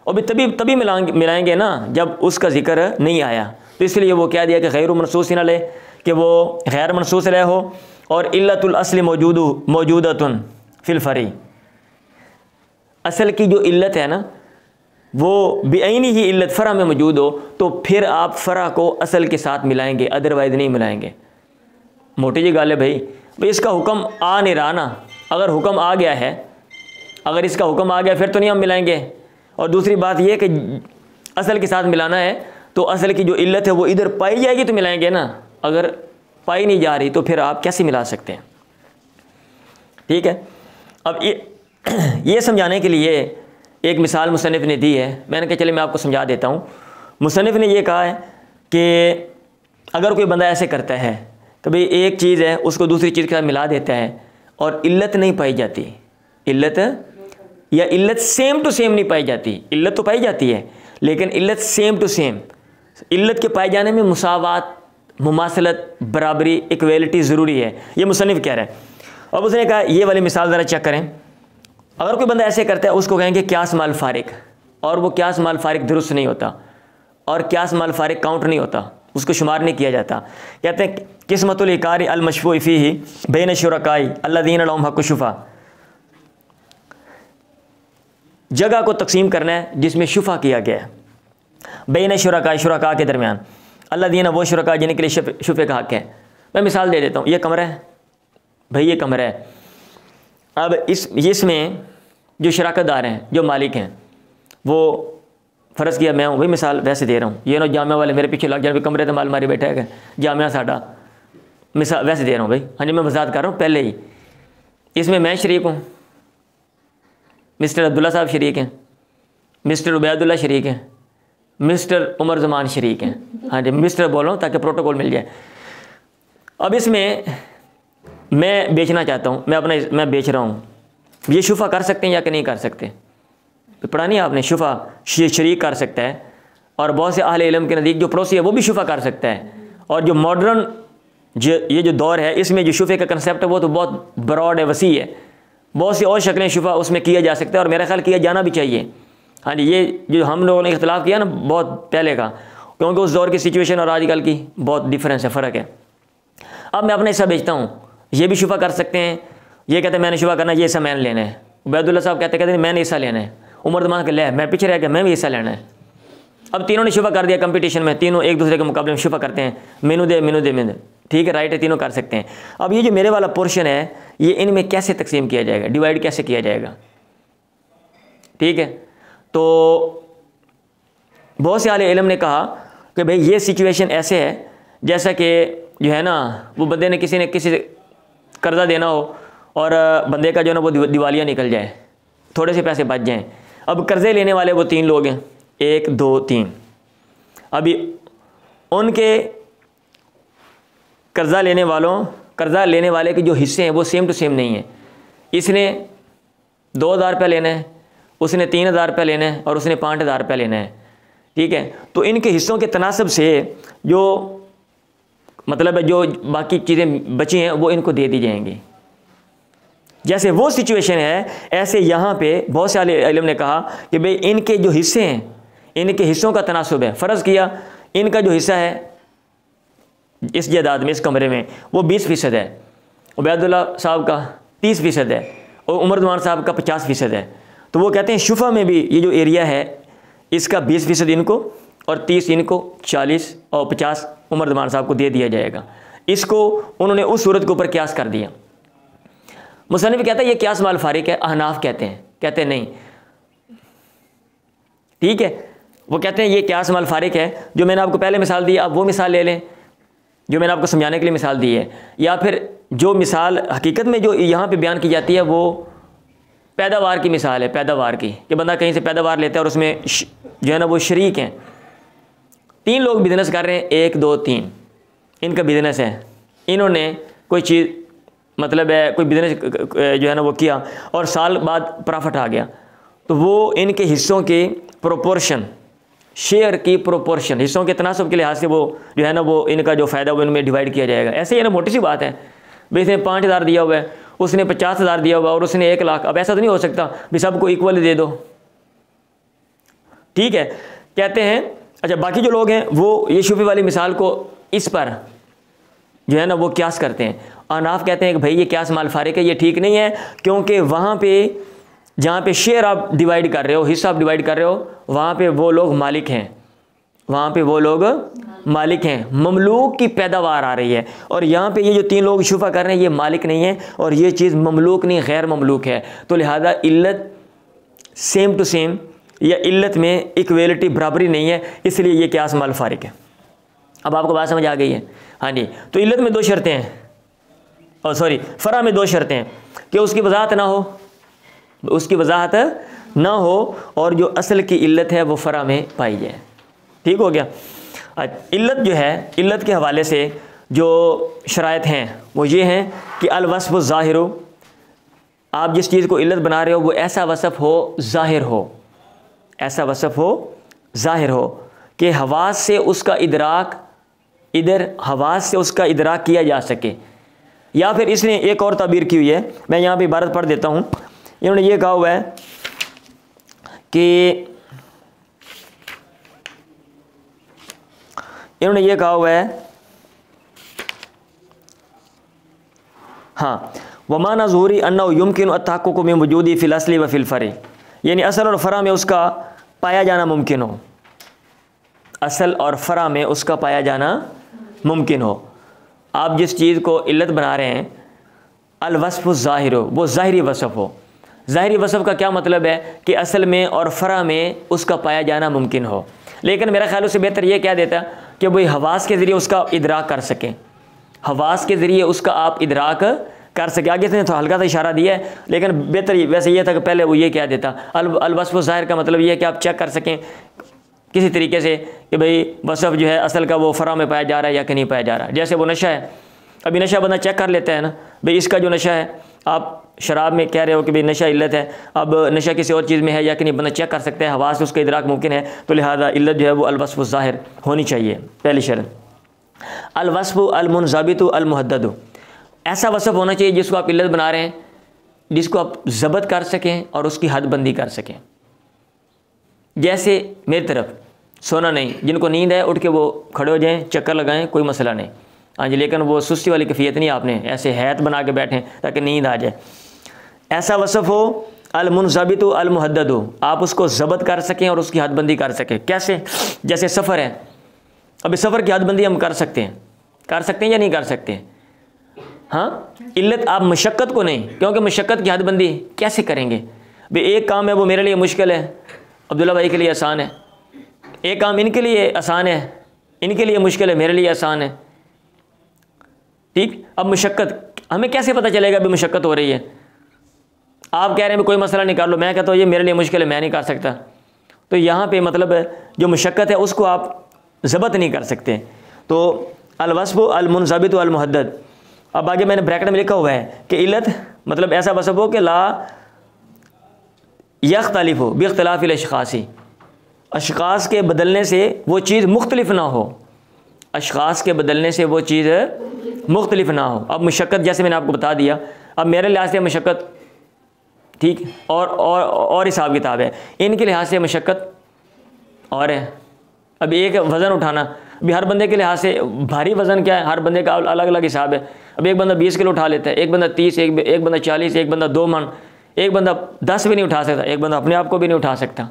और भी तभी मिलाएंगे ना जब उसका ज़िक्र नहीं आया। तो इसलिए वो कह दिया कि गैर मनसूसिन अलैह, कि वो गैर मनसूस अलैह हो, और इल्लतुल अस्ल मौजूदतुन फिल फ़री, असल की जो इल्लत है ना वो बेअनी ही इल्लत फ़रा में मौजूद हो, तो फिर आप फ़रा को असल के साथ मिलाएंगे, अदरवाइज़ नहीं मिलाएंगे। मोटी जी गाल है भाई इसका हुक्म आ नहीं रहा ना, अगर हुक्म आ गया है, अगर इसका हुक्म आ गया फिर तो नहीं हम मिलाएंगे। और दूसरी बात यह कि असल के साथ मिलाना है तो असल की जो इल्लत है वो इधर पाई जाएगी तो मिलाएंगे ना, अगर पाई नहीं जा रही तो फिर आप कैसे मिला सकते हैं? ठीक है। अब ये समझाने के लिए एक मिसाल मुसन्निफ़ ने दी है, मैंने कहा चले मैं आपको समझा देता हूँ। मुसन्निफ़ ने यह कहा है कि अगर कोई बंदा ऐसे करता है तो भाई एक चीज़ है उसको दूसरी चीज़ के साथ मिला देता है और इल्लत नहीं पाई जाती, इल्लत या इल्लत सेम टू सेम नहीं पाई जाती। इल्लत तो पाई जाती है लेकिन इल्लत सेम टू सेम, इल्लत के पाए जाने में मुसावात, मुमासलत, बराबरी, इक्वलिटी ज़रूरी है, ये मुसन्निफ़ कह रहा है। अब उसने कहा ये वाली मिसाल ज़रा चेक करें। अगर कोई बंदा ऐसे करता है उसको कहेंगे क्यास माल फारिक, और वो क्यास माल फारिक दुरुस्त नहीं होता और क्यास माल फारिक काउंट नहीं होता, उसको शुमार नहीं किया जाता। कहते हैं किस्मतुल इकारी अल मशफूई फीही बैन शुरकाई अल्लज़ीना लहुम हक़्क़ु शुफ़ा, जगह को तकसीम करना है जिसमें शुफ़ा किया गया है, बैन शुरकाई, शुरका के दरमियान, अल्लज़ीना वो शुरका जिनके लिए शुफ़े का हक़ है। मैं मिसाल दे देता हूँ, ये कमरा है भाई, ये कमरा है। अब इसमें जो शराकतदार हैं, जो मालिक हैं, वो फ़र्ज़ किया मैं हूँ भाई, मिसाल वैसे दे रहा हूँ, ये ना जामिया वाले मेरे पीछे लग जाए कमरे तो माल मारी बैठा है जामिया साडा, मिसाल वैसे दे रहा हूँ भाई। हाँ जी, मैं वज़ाहत कर रहा हूँ पहले ही। इसमें मैं शरीक हूँ, मिस्टर अब्दुल्ला साहब शरीक हैं, मिस्टर उबैदुल्ला शरीक हैं, मिस्टर उमर ज़मान शरीक हैं। हाँ जी, मिस्टर बोल रहा हूँ ताकि प्रोटोकॉल मिल जाए। अब इसमें मैं बेचना चाहता हूँ, मैं बेच रहा हूँ, ये शुफ़ा कर सकते हैं या कि नहीं कर सकते? तो पढ़ा नहीं आपने, शुफ़ा शरीक कर सकता है, और बहुत से अहले इल्म के नज़दीक जो पड़ोसी है वो भी शुफ़ा कर सकता है। और जो मॉडर्न ये जो दौर है इसमें जो शुफ़े का कंसेप्ट है वो तो बहुत ब्रॉड है, वसी है, बहुत सी और शक्लें शुफ़ा उसमें किया जा सकता है और मेरा ख्याल किया जाना भी चाहिए। हाँ जी, ये जो हम लोगों ने इख्तलाफ किया ना बहुत पहले का, क्योंकि उस दौर की सिचुएशन और आजकल की बहुत डिफरेंस है, फ़र्क है। अब मैं अपना हिस्सा बेचता हूँ, ये भी शुफ़ा कर सकते हैं, ये कहते हैं मैंने शुफ़ा करना, ये हिस्सा मैंने लेना है। उबैदुल्ला साहब कहते हैं मैंने हिस्सा लेना है, उमर ज़मान के ले मैं पीछे रह गया, मैं भी हिस्सा लेना है। अब तीनों ने शुफ़ा कर दिया कंपटीशन में, तीनों एक दूसरे के मुकाबले में शुफ़ा करते हैं, मेनू दे मेनू दे मेनू, ठीक है, राइट है, तीनों कर सकते हैं। अब ये जो मेरे वाला पोर्शन है ये इनमें कैसे तकसीम किया जाएगा, डिवाइड कैसे किया जाएगा? ठीक है, तो बहुत से आले इल्म ने कहा कि भाई ये सिचुएशन ऐसे है जैसा कि जो है ना वो बंदे ने किसी से कर्ज़ा देना हो और बंदे का जो है ना वो दिवालिया निकल जाए, थोड़े से पैसे बच जाएं। अब कर्ज़े लेने वाले वो 3 लोग हैं, 1 2 3। अभी उनके कर्ज़ा लेने वाले के जो हिस्से हैं वो सेम टू सेम नहीं है। इसने 2000 रुपये लेना है, उसने 3000 रुपये लेना है और उसने 5000 रुपये लेना है, ठीक है। तो इनके हिस्सों के तनासब से जो मतलब है जो बाकी चीज़ें बची हैं वो इनको दे दी जाएंगी। जैसे वो सिचुएशन है ऐसे यहाँ पे बहुत सारे इल्म ने कहा कि भाई इनके जो हिस्से हैं, इनके हिस्सों का तनासुब है। फ़र्ज़ किया इनका जो हिस्सा है इस जायदाद में, इस कमरे में, वो 20% है, उबैदुल्ला साहब का 30% है और उमर ज़मान साहब का 50% है। तो वो कहते हैं शुफ़ा में भी ये जो एरिया है इसका 20% इनको और 30 इनको, 40 और 50 उमर ज़मान साहब को दे दिया जाएगा। इसको उन्होंने उस सूरत के ऊपर क्यास कर दिया। मुसन्निफ़ कहता है ये क्यास माल फारिक है, अहनाफ कहते हैं नहीं, ठीक है। वो कहते हैं ये क्यास माल फारिक है। जो मैंने आपको पहले मिसाल दी आप वो मिसाल ले लें जो मैंने आपको समझाने के लिए मिसाल दी है, या फिर जो मिसाल हकीकत में जो यहाँ पे बयान की जाती है वो पैदावार की मिसाल है, पैदावार की, कि बंदा कहीं से पैदावार लेता है और उसमें जो है ना वो शरीक हैं। 3 लोग बिज़नेस कर रहे हैं, 1 2 3 इनका बिज़नेस है। इन्होंने कोई चीज़ मतलब है कोई बिज़नेस जो है ना वो किया और साल बाद प्रॉफिट आ गया, तो वो इनके हिस्सों की प्रोपोर्शन, शेयर की प्रोपोर्शन, हिस्सों के तनासब के लिहाज से वो जो है ना वो इनका जो फ़ायदा वो इनमें डिवाइड किया जाएगा। ऐसे ही ना मोटी सी बात है, भाई इसने 5000 दिया हुआ है, उसने 50,000 दिया हुआ और उसने 1 लाख। अब ऐसा तो नहीं हो सकता भी सबको इक्वल दे दो, ठीक है। कहते हैं अच्छा बाकी जो लोग हैं वो ये शुफे वाली मिसाल को इस पर जो है ना वो क्यास करते हैं। अहनाफ कहते हैं कि भाई ये क्यास माल फारिक है, ये ठीक नहीं है, क्योंकि वहाँ पे जहाँ पे शेयर आप डिवाइड कर रहे हो, हिस्सा आप डिवाइड कर रहे हो, वहाँ पे वो लोग मालिक हैं, वहाँ पे वो लोग मालिक हैं, ममलूक की पैदावार आ रही है। और यहाँ पे ये जो 3 लोग शुफा कर रहे हैं ये मालिक नहीं है और ये चीज़ ममलूक नहीं गैर ममलूक है। तो लिहाजा इल्लत सेम टू सेम या इल्लत में इक्वलिटी बराबरी नहीं है, इसलिए ये क्यास माल फारिक है। अब आपको बात समझ आ गई है? हाँ जी। तो इल्लत में 2 शर्तें हैं, और सॉरी फ़रा में 2 शर्तें हैं कि उसकी वजाहत ना हो, उसकी वजाहत ना हो और जो असल की इल्लत है वो फ़रा में पाई जाए। ठीक हो गया। इल्लत जो है, इल्लत के हवाले से जो शराइत हैं वो ये हैं कि अल वस्फ़ ज़ाहिर, आप जिस चीज़ को इल्लत बना रहे हो वो ऐसा वसफ़ हो ज़ाहिर हो, ऐसा वसफ़ हो ज़ाहिर हो कि हवास से उसका इदराक, इधर हवास से उसका इदराक किया जा सके। या फिर इसने एक और ताबीर की हुई है, मैं यहाँ पे इबारत पढ़ देता हूँ। इन्होंने ये कहा हुआ है कि इन्होंने ये कहा हुआ है, हाँ, वमाना ज़ुहूरी अन्नहु युमकिनु अत-तहक्कुकु मिन वजूदी फ़िल असली व फ़िल फ़री, यानी असल और फ़रा में उसका पाया जाना मुमकिन हो, असल और फ़रा में उसका पाया जाना मुमकिन हो। आप जिस चीज़ को इल्लत बना रहे हैं, अल वस्फ़ु ज़ाहिर हो, वो ज़ाहिरी वसफ़ हो। ज़ाहिरी वसफ़ का क्या मतलब है कि असल में और फ़रा में उसका पाया जाना मुमकिन हो। लेकिन मेरा ख्याल से बेहतर ये कह देता कि वही हवास के ज़रिए उसका इदराक कर सकें, हवास के ज़रिए उसका आप इदराक कर सके। आगे से तो हल्का सा इशारा दिया है, लेकिन बेहतर वैसे ये था कि पहले वो ये कह देता अल वस्फ़ु ज़ाहिर का मतलब ये है कि आप चेक कर सकें किसी तरीके से कि भाई वसफ़ जो है असल का वो फ़रा में पाया जा रहा है या कि नहीं पाया जा रहा है। जैसे वो नशा है, अभी नशा बंदा चेक कर लेता है ना, भाई इसका जो नशा है, आप शराब में कह रहे हो कि भाई नशा इल्लत है, अब नशा किसी और चीज़ में है या कि नहीं, बंदा चेक कर सकता है, हवास से उसका इदराक मुमकिन है, तो लिहाजा इल्लत जो है वो अल वस्फ़ु ज़ाहिर होनी चाहिए। पहली शर्त। अल वस्फ़ु अल मुनज़बितु अल मुहद्ददु, ऐसा वसफ़ होना चाहिए जिसको आप इल्लत बना रहे हैं, जिसको आप ज़ब्त कर सकें और उसकी हदबंदी कर सकें। जैसे मेरी तरफ सोना नहीं, जिनको नींद है उठ के वो खड़े हो जाएं, चक्कर लगाएं, कोई मसला नहीं, हाँ जी, लेकिन वो सुस्ती वाली कैफियत नहीं, आपने ऐसे हैत बना के बैठें ताकि नींद आ जाए। ऐसा वसफ़ हो अल मुनज़बितु अल मुहद्ददु, आप उसको ज़ब्त कर सकें और उसकी हदबंदी कर सकें। कैसे? जैसे सफ़र है, अभी सफ़र की हदबंदी हम कर सकते हैं या नहीं कर सकते? हाँ, इल्लत आप मशक्क़त को नहीं, क्योंकि मशक्क़त की हदबंदी कैसे करेंगे? भाई एक काम है वो मेरे लिए मुश्किल है, अब्दुल्ला भाई के लिए आसान है, एक काम इनके लिए आसान है, इनके लिए मुश्किल है, मेरे लिए आसान है। ठीक, अब मशक्क़त हमें कैसे पता चलेगा अभी मशक्क़त हो रही है? आप कह रहे हैं कोई मसला नहीं कर लो, मैं कहता हूँ ये मेरे लिए मुश्किल है, मैं नहीं कर सकता, तो यहाँ पे मतलब जो मशक्क़त है उसको आप ज़ब्त नहीं कर सकते। तो अल वस्फ़ु अल मुनज़बितु अल मुहद्दद। अब आगे मैंने ब्रैकेट में लिखा हुआ है कि इल्लत मतलब ऐसा वसफ़ हो कि ला यख्तलिफ़ु बिख्तिलाफ़िल अशख़ासी, अशख़ास के बदलने से वो चीज़ मुख्तलिफ ना हो, अशख़ास के बदलने से वो चीज़ मुख्तलिफ ना हो। अब मशक्क़त जैसे मैंने आपको बता दिया, अब मेरे लिहाज से मशक्क़त ठीक और हिसाब किताब है, इनके लिहाज से मशक्क़त और है। अब एक वज़न उठाना, अभी हर बंदे के लिहाज से भारी वज़न क्या है, हर बंदे का अलग अलग हिसाब है। अब एक बंदा 20 किलो उठा लेता है, एक बंदा 30, एक बंदा 40, एक बंदा 2 मन, एक बंदा 10 भी नहीं उठा सकता, एक बंदा अपने आप को भी नहीं उठा सकता।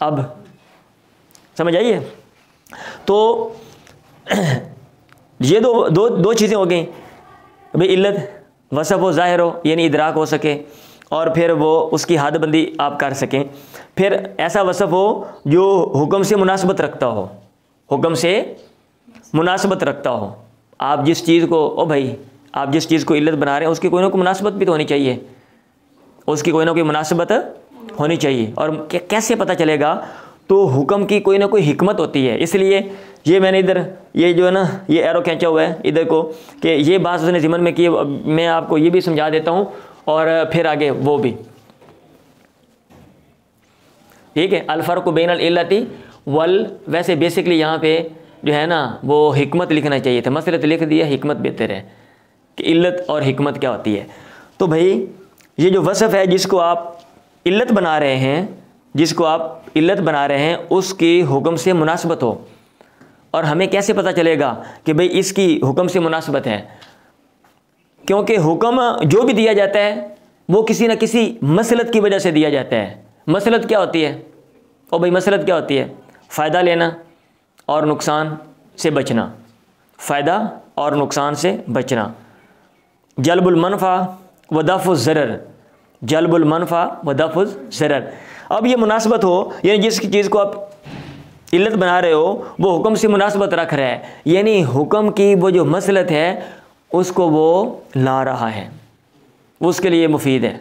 अब समझ आइए? तो ये दो चीज़ें हो गई, भाई इल्लत वसफ़ हो ज़ाहिर हो यानी इदराक हो सके, और फिर वो उसकी हदबंदी आप कर सकें। फिर ऐसा वसफ़ हो जो हुक्म से मुनासबत रखता हो, हुक्म से मुनासबत रखता हो। आप जिस चीज़ को, ओ भाई आप जिस चीज़ को इल्लत बना रहे हैं उसकी कोई ना कोई मुनासबत भी तो होनी चाहिए, उसकी कोई ना कोई मुनासबत होनी चाहिए। और कैसे पता चलेगा? तो हुक्म की कोई ना कोई हिकमत होती है। इसलिए ये मैंने इधर ये जो है ना ये एरो खींचा हुआ है इधर को, कि ये बात उसने ज़िमन में की, मैं आपको ये भी समझा देता हूँ और फिर आगे वो भी, ठीक है। अल फ़र्क़ु बैनल इल्लति वल, वैसे बेसिकली यहाँ पे जो है ना वो हिकमत लिखना चाहिए था, मसलत लिख दिया, हिकमत बेहतर है कि इल्लत और हिकमत क्या होती है। तो भाई ये जो वसफ़ है जिसको आप इल्लत बना रहे हैं, जिसको आप इल्लत बना रहे हैं उसकी हुक्म से मुनासबत हो, और हमें कैसे पता चलेगा कि भाई इसकी हुक्म से मुनासबत है? क्योंकि हुक्म जो भी दिया जाता है वो किसी न किसी मसलत की वजह से दिया जाता है। मसलत क्या होती है? ओ भाई मसलत क्या होती है? फ़ायदा लेना और नुकसान से बचना, फ़ायदा और नुकसान से बचना, जल्बुल मनफ़ा व दफ़्उज़ ज़रर, जल्बुल मनफ़ा व दफ़्उज़ ज़रर। अब ये मुनासबत हो, यानी जिस चीज़ को आप इल्लत बना रहे हो वो हुक्म से मुनासबत रख रहा है, यानी हुक्म की वो जो मसलत है उसको वो ला रहा है, उसके लिए मुफीद है,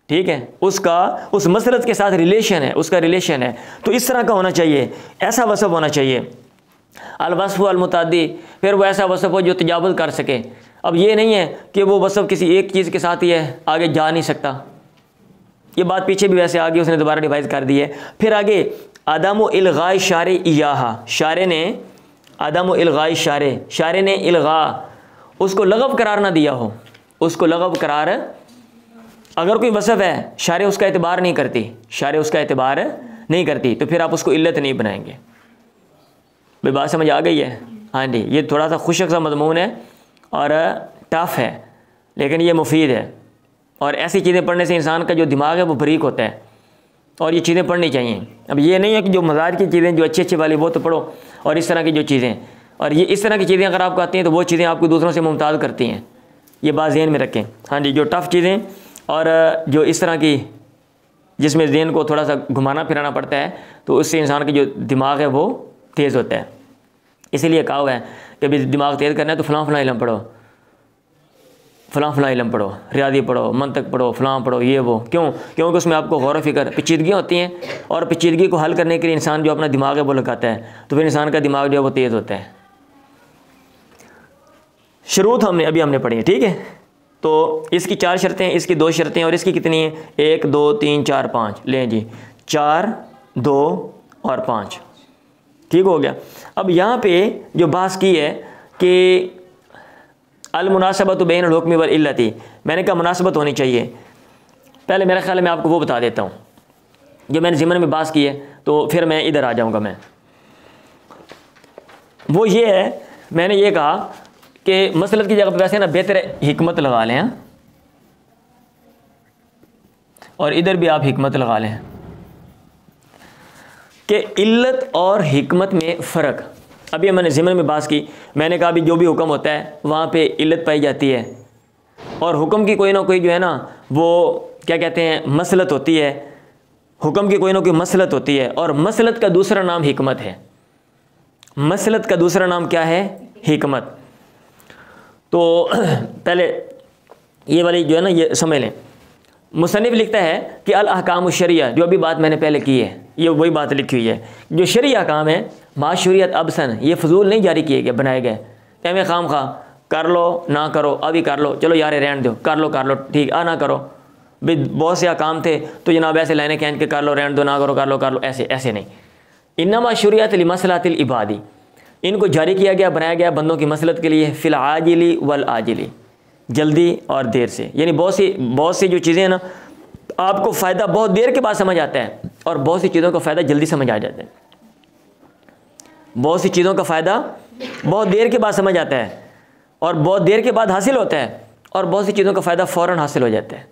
ठीक है, उसका उस मसलत के साथ रिलेशन है, उसका रिलेशन है। तो इस तरह का होना चाहिए, ऐसा वसफ़ होना चाहिए। अल-वस्फ़ अल-मुताद्दी, फिर वो ऐसा वसफ़ हो जो तजावुज़ कर सके। अब ये नहीं है कि वो वसफ़ किसी एक चीज़ के साथ ही है, आगे जा नहीं सकता। ये बात पीछे भी वैसे आगे उसने दोबारा रिवाइज़ कर दी है। फिर आगे अदम इल्गाए शारे इयाहा, शारे ने अदम इल्गाए शारे ने इल्गा, उसको लगव करार ना दिया हो, उसको लगव करार, अगर कोई वसफ़ है शारे उसका एतबार नहीं करती, शारे उसका एतबार नहीं करती, तो फिर आप उसको इल्लत नहीं बनाएंगे। भाई बात समझ आ गई है? हाँ जी, ये थोड़ा सा खुशक सा मज़मून है और टफ़ है, लेकिन ये मुफीद है। और ऐसी चीज़ें पढ़ने से इंसान का जो दिमाग है वो बरीक होता है, और ये चीज़ें पढ़नी चाहिए। अब ये नहीं है कि जो मज़ाज की चीज़ें जो अच्छी अच्छी वाली वो तो पढ़ो, और इस तरह की जो चीज़ें, और ये इस तरह की चीज़ें अगर आपको आती हैं तो वो चीज़ें आपको दूसरों से मुमताज़ करती हैं। ये बात ज़हन में रखें। हाँ जी, जो टफ़ चीज़ें और जो इस तरह की जिसमें ज़हन को थोड़ा सा घुमाना फिराना पड़ता है, तो उससे इंसान का जो दिमाग है वो तेज़ होता है। इसीलिए कहा हुआ है कि अभी दिमाग तेज़ करना है तो फ़लाँ इल्म पढ़ो, फ़लाँ इल्म पढ़ो, रियादी पढ़ो, मंतक पढ़ो, फ़लाँ पढ़ो, ये वो। क्यों? क्योंकि उसमें आपको गौर फ़िक्र, पेचीदगियाँ होती हैं, और पेचीदगी को हल करने के लिए इंसान जो अपना दिमाग है वो लगाता है, तो फिर इंसान का दिमाग जो है वो तेज़ होता है। शुरूत हमने पढ़ी है, ठीक है। तो इसकी 4 शर्तें, इसकी 2 शर्तें, और इसकी कितनी है? 1 2 3 4 5, लें जी, 4 2 और 5, ठीक हो गया। अब यहाँ पे जो बात की है कि अल मुनासबत बैन अल हुक्म वल इल्लती, मैंने कहा मुनासबत होनी चाहिए। पहले मेरा ख्याल है मैं आपको वो बता देता हूँ जो मैंने ज़िमन में बात की है, तो फिर मैं इधर आ जाऊँगा। मैं वो ये है, मैंने ये कहा कि मसलत की जगह पर वैसे ना बेहतर हिकमत लगा लें, और इधर भी आप हिकमत लगा लें कि इल्लत और हिकमत में फ़र्क। अभी मैंने ज़िमन में बात की, मैंने कहा अभी जो भी हुक्म होता है वहाँ पे इल्लत पाई जाती है, और हुक्म की कोई ना कोई जो है ना वो क्या कहते हैं, मसलत होती है। हुक्म की कोई ना कोई मसलत होती है, और मसलत का दूसरा नाम हिकमत है। मसलत का दूसरा नाम क्या है? हिकमत। तो पहले ये वाली जो है ना ये समझ लें। मुसन्निफ लिखता है कि अल अहकाम शरिया, जो अभी बात मैंने पहले की है, ये वही बात लिखी हुई है। जो शरिया अहकाम है माशूरियत अबसन, ये फजूल नहीं जारी किए गए, बनाए गए। एम खाम खा कर लो ना करो, अभी कर लो, चलो यार रहने दो, कर लो ठीक, आ ना करो भाई, बहुत से अहकाम थे तो जनाब ऐसे लाने खींच के कर लो, रहने दो, ना करो कर लो, ऐसे नहीं। इन्नमा शरियत लिमसलातिल इबादी, इनको जारी किया गया, बनाया गया बंदों की मसलत के लिए, फ़िल आजिली वल आजिली, जल्दी और देर से। यानी बहुत सी जो चीज़ें हैं ना आपको फ़ायदा बहुत देर के बाद समझ आता है, और बहुत सी चीज़ों का फ़ायदा जल्दी समझ आ जाता है। बहुत सी चीज़ों का फ़ायदा बहुत देर के बाद समझ आता है, और बहुत देर के बाद हासिल होता है, और बहुत सी चीज़ों का फ़ायदा फ़ौरन हासिल हो जाता है।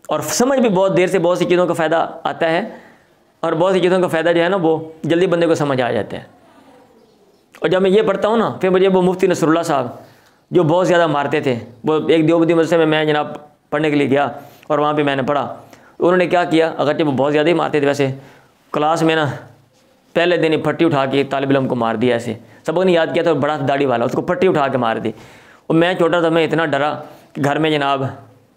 और समझ भी बहुत देर से बहुत सी चीज़ों का फ़ायदा आता है, और बहुत सी चीज़ों का फ़ायदा जो है ना वो जल्दी बंदे को समझ आ जाता है। और जब मैं ये पढ़ता हूँ ना, फिर मुझे वो मुफ्ती नसरुल्लाह साहब जो बहुत ज़्यादा मारते थे, वो एक देवबंदी मदरसे में मैं जनाब पढ़ने के लिए गया, और वहाँ पे मैंने पढ़ा। उन्होंने क्या किया, अगरचे वो बहुत ज़्यादा ही मारते थे, वैसे क्लास में ना पहले दिन ही फट्टी उठा के तालिब इल्म को मार दिया। ऐसे सबक नहीं याद किया था, बड़ा दाढ़ी वाला, उसको फट्टी उठा के मार दी। और मैं छोटा था, मैं इतना डरा कि घर में जनाब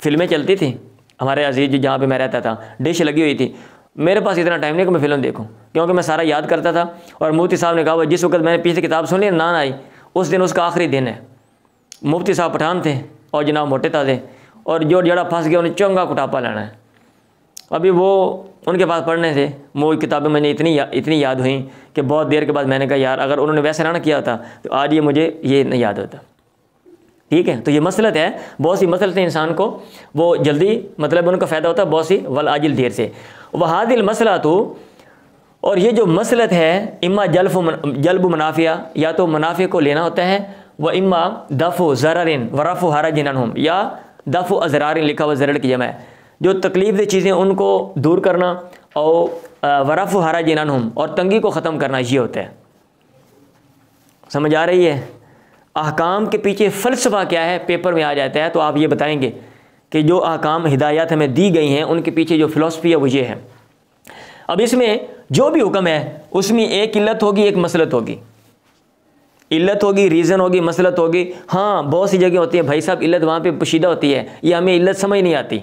फिल्में चलती थी, हमारे अजीज़ जहाँ पे मैं रहता था डिश लगी हुई थी, मेरे पास इतना टाइम नहीं कि मैं फ़िल्म देखूँ, क्योंकि मैं सारा याद करता था। और मुफ्ती साहब ने कहा जिस वक्त मैंने पीछे किताब सुन ली ना आई, उस दिन उसका आखिरी दिन है। मुफ्ती साहब पठान थे और जनाब मोटे ताज़े, और जो जड़ा फंस गया उन्हें चंगा कुटापा लेना है। अभी वो उनके पास पढ़ने से वो किताबें मुझे इतनी याद हुई कि बहुत देर के बाद मैंने कहा यार अगर उन्होंने वैसे ना किया था तो आज ये मुझे ये नहीं याद होता। ठीक है, तो ये मसलत है, बहुत सी मसलत है इंसान को वो जल्दी मतलब उनका फ़ायदा होता है, बहुत सी वल आजिल देर से। वहादिल मसला तो, और ये जो मसलत है इम्मा जल्ब मुनाफिया, या तो मुनाफे को लेना होता है, व इम्मा दफ़ो ज़ररिन वरफ़ो हरजिन अन्हुम, या दफ़ो अज़रारिन लिखा हुआ ज़रर की जमा है, जो तकलीफ़ दे चीज़ें उनको दूर करना, और वरफ़ो हरजिन अन्हुम, और तंगी को ख़त्म करना, ये होता है। समझ आ रही है? अहकाम के पीछे फ़लसफ़ा क्या है पेपर में आ जाता है, तो आप ये बताएंगे कि जो अहकाम हिदायत हमें दी गई हैं उनके पीछे जो फ़िलासफ़ी है वो ये है। अब इसमें जो भी हुक्म है उसमें एक इल्लत होगी, एक मसलत होगी। इल्लत होगी, रीज़न होगी, मसलत होगी। हाँ, बहुत सी जगह होती है भाई साहब इल्लत वहाँ पे पोशीदा होती है, ये हमें इल्लत समझ नहीं आती,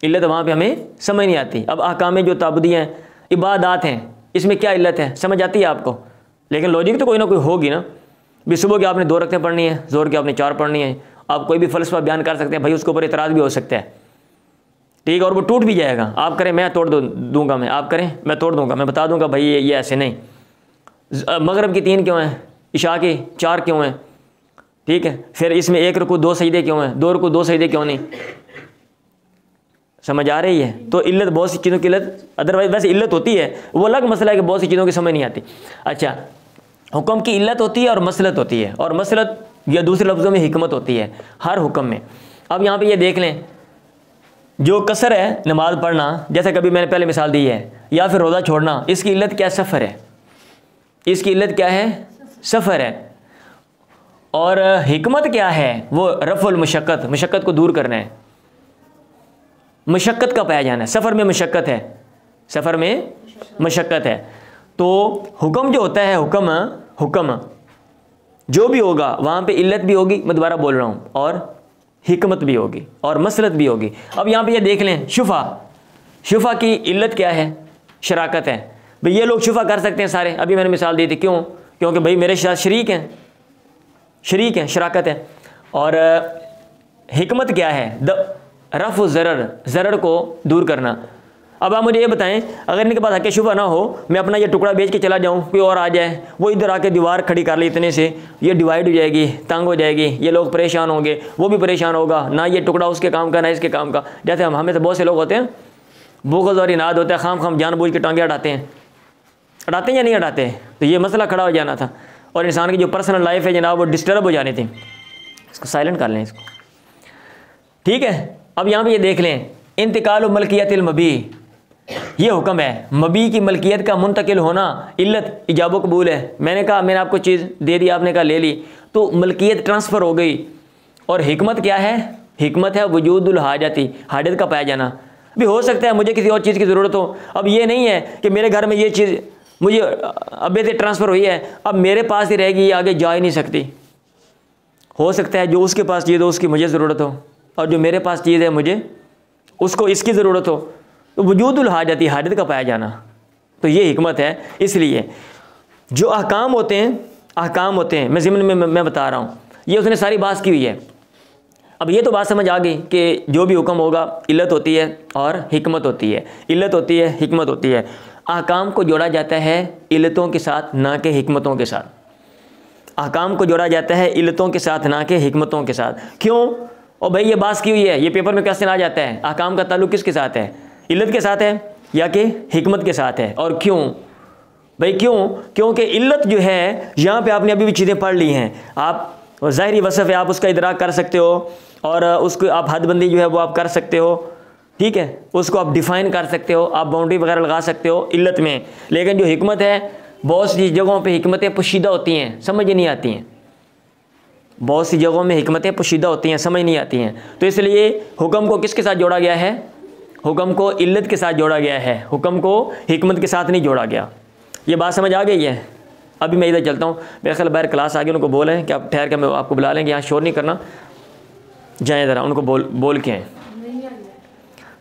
इल्लत वहाँ पे हमें समझ नहीं आती। अब अहकाम जो ताबदी हैं, इबादात हैं, इसमें क्या इल्लत है समझ आती है आपको, लेकिन लॉजिक तो कोई ना कोई होगी ना। भी सुबह की आपने 2 रकतें पढ़नी है, ज़ोहर की आपने 4 पढ़नी है। आप कोई भी फ़लसफ़ा बयान कर सकते हैं भाई, उसके ऊपर इतराज़ भी हो सकता है, ठीक है, और वो टूट भी जाएगा। आप करें मैं तोड़ दूंगा, मैं आप करें मैं तोड़ दूंगा, मैं बता दूंगा भाई ये ऐसे नहीं। मगरब की 3 क्यों हैं, इशा की 4 क्यों हैं, ठीक है, फिर इसमें 1 रुकू 2 सजदे क्यों हैं, 2 रुकू 2 सजदे क्यों नहीं। समझ आ रही है? तो इल्लत, बहुत सी चीज़ों की इल्लत, अदरवाइज वैसे इल्लत होती है, वो अलग मसला है कि बहुत सी चीज़ों की समझ नहीं आती। अच्छा, हुक्म की इल्लत होती है और मसलत होती है, और मसलत या दूसरे लफ्ज़ों में हिकमत होती है हर हुक्म में। अब यहाँ पे ये देख लें, जो कसर है नमाज पढ़ना, जैसे कभी मैंने पहले मिसाल दी है, या फिर रोज़ा छोड़ना, इसकी इल्लत क्या है? सफ़र है। इसकी इल्लत क्या है? सफ़र है। और हिकमत क्या है? वो रफ़ुल मुशक्क़त, मुशक्क़त को दूर करना है, मुशक्क़त का पाया जाना है। सफ़र में मुशक्क़त है, सफ़र में मुशक्क़त है। तो हुक्म जो होता है, हुक्म जो भी होगा वहाँ पे इल्लत भी होगी, मैं दोबारा बोल रहा हूँ, और हिकमत भी होगी और मसलत भी होगी। अब यहाँ पे ये देख लें, शुफ़ा की इल्लत क्या है? शराकत है। भाई ये लोग शुफ़ा कर सकते हैं सारे, अभी मैंने मिसाल दी थी, क्यों? क्योंकि भाई मेरे साथ शरीक हैं, शराकत है। और हिकमत क्या है? रफ़ ज़रर को दूर करना। अब आप मुझे ये बताएं, अगर इनके पास हक़ शुबा ना हो, मैं अपना ये टुकड़ा बेच के चला जाऊँ, कोई और आ जाए, वो इधर आके दीवार खड़ी कर ले, इतने से ये डिवाइड हो जाएगी, तंग हो जाएगी, ये लोग परेशान होंगे, वो भी परेशान होगा, ना ये टुकड़ा उसके काम का ना इसके काम का। जैसे हमें तो बहुत से लोग होते हैं, बुग़्ज़ और इनाद होता है, खाम जानबूझ के टांगे अड़ाते हैं या नहीं अड़ाते? तो ये मसला खड़ा हो जाना था, और इंसान की जो पर्सनल लाइफ है जनाब, वो डिस्टर्ब हो जानी थी। इसको साइलेंट कर लें इसको, ठीक है। अब यहाँ पे ये देख लें, इंतकाल मलकियतिल मबी, ये हुक्म है। मबी की मलकियत का मुंतकिल होना इल्लत इजाबो कबूल है। मैंने कहा, मैंने आपको चीज़ दे दी, आपने कहा ले ली, तो मलकियत ट्रांसफ़र हो गई। और हिकमत क्या है? हिकमत है वजूदुल हाजती, हाजत का पाया जाना। भी हो सकता है मुझे किसी और चीज़ की ज़रूरत हो, अब ये नहीं है कि मेरे घर में ये चीज़ मुझे अब्बे से ट्रांसफ़र हुई है, अब मेरे पास ही रहेगी, ये आगे जा ही नहीं सकती। हो सकता है जो उसके पास चीज़ हो उसकी मुझे ज़रूरत हो, और जो मेरे पास चीज़ है मुझे उसको इसकी ज़रूरत हो। तो वजूदुल हाजती, हाजत का पाया जाना, तो ये हिकमत है। इसलिए जो अहकाम होते हैं, मैं ज़िम्न में मैं बता रहा हूँ, ये उसने सारी बात की हुई है। अब ये तो बात समझ आ गई कि जो भी हुक्म होगा इल्लत होती है और हिकमत होती है, इल्लत होती है, हिकमत होती है। अहकाम को जोड़ा जाता है इल्लतों के साथ, ना कि हिकमतों के साथ। अहकाम को जोड़ा जाता है इल्लतों के साथ, ना कि हिकमतों के साथ। क्यों? और भाई ये बात की हुई है, ये पेपर में क्वेश्चन आ जाता है, अहकाम का ताल्लुक़ किसके साथ है? इल्लत के साथ है या कि हिकमत के साथ है? और क्यों भाई, क्यों? क्योंकि इल्लत जो है, यहाँ पे आपने अभी भी चीज़ें पढ़ ली हैं, आप ज़ाहिरी वसफ़ है, आप उसका इदराक कर सकते हो, और उसको आप हदबंदी जो है वो आप कर सकते हो, ठीक है, उसको आप डिफ़ाइन कर सकते हो, आप बाउंड्री वगैरह लगा सकते हो इल्लत में। लेकिन जो हिकमत है, बहुत सी जगहों पे हिकमतें पोशीदा होती हैं, समझ नहीं आती हैं। बहुत सी जगहों में हिकमतें पोशीदा होती हैं, समझ नहीं आती हैं। तो इसलिए हुक्म को किसके साथ जोड़ा गया है? हुक्म को इल्लत के साथ जोड़ा गया है, हुक्म को हिकमत के साथ नहीं जोड़ा गया। ये बात समझ आ गई है? अभी मैं इधर चलता हूँ, मेरे ख्याल बाहर क्लास आ गई, उनको बोलें कि आप ठहर के मैं आपको बुला लेंगे, यहाँ शोर नहीं करना, जाएँ ज़रा, उनको बोल के हैं।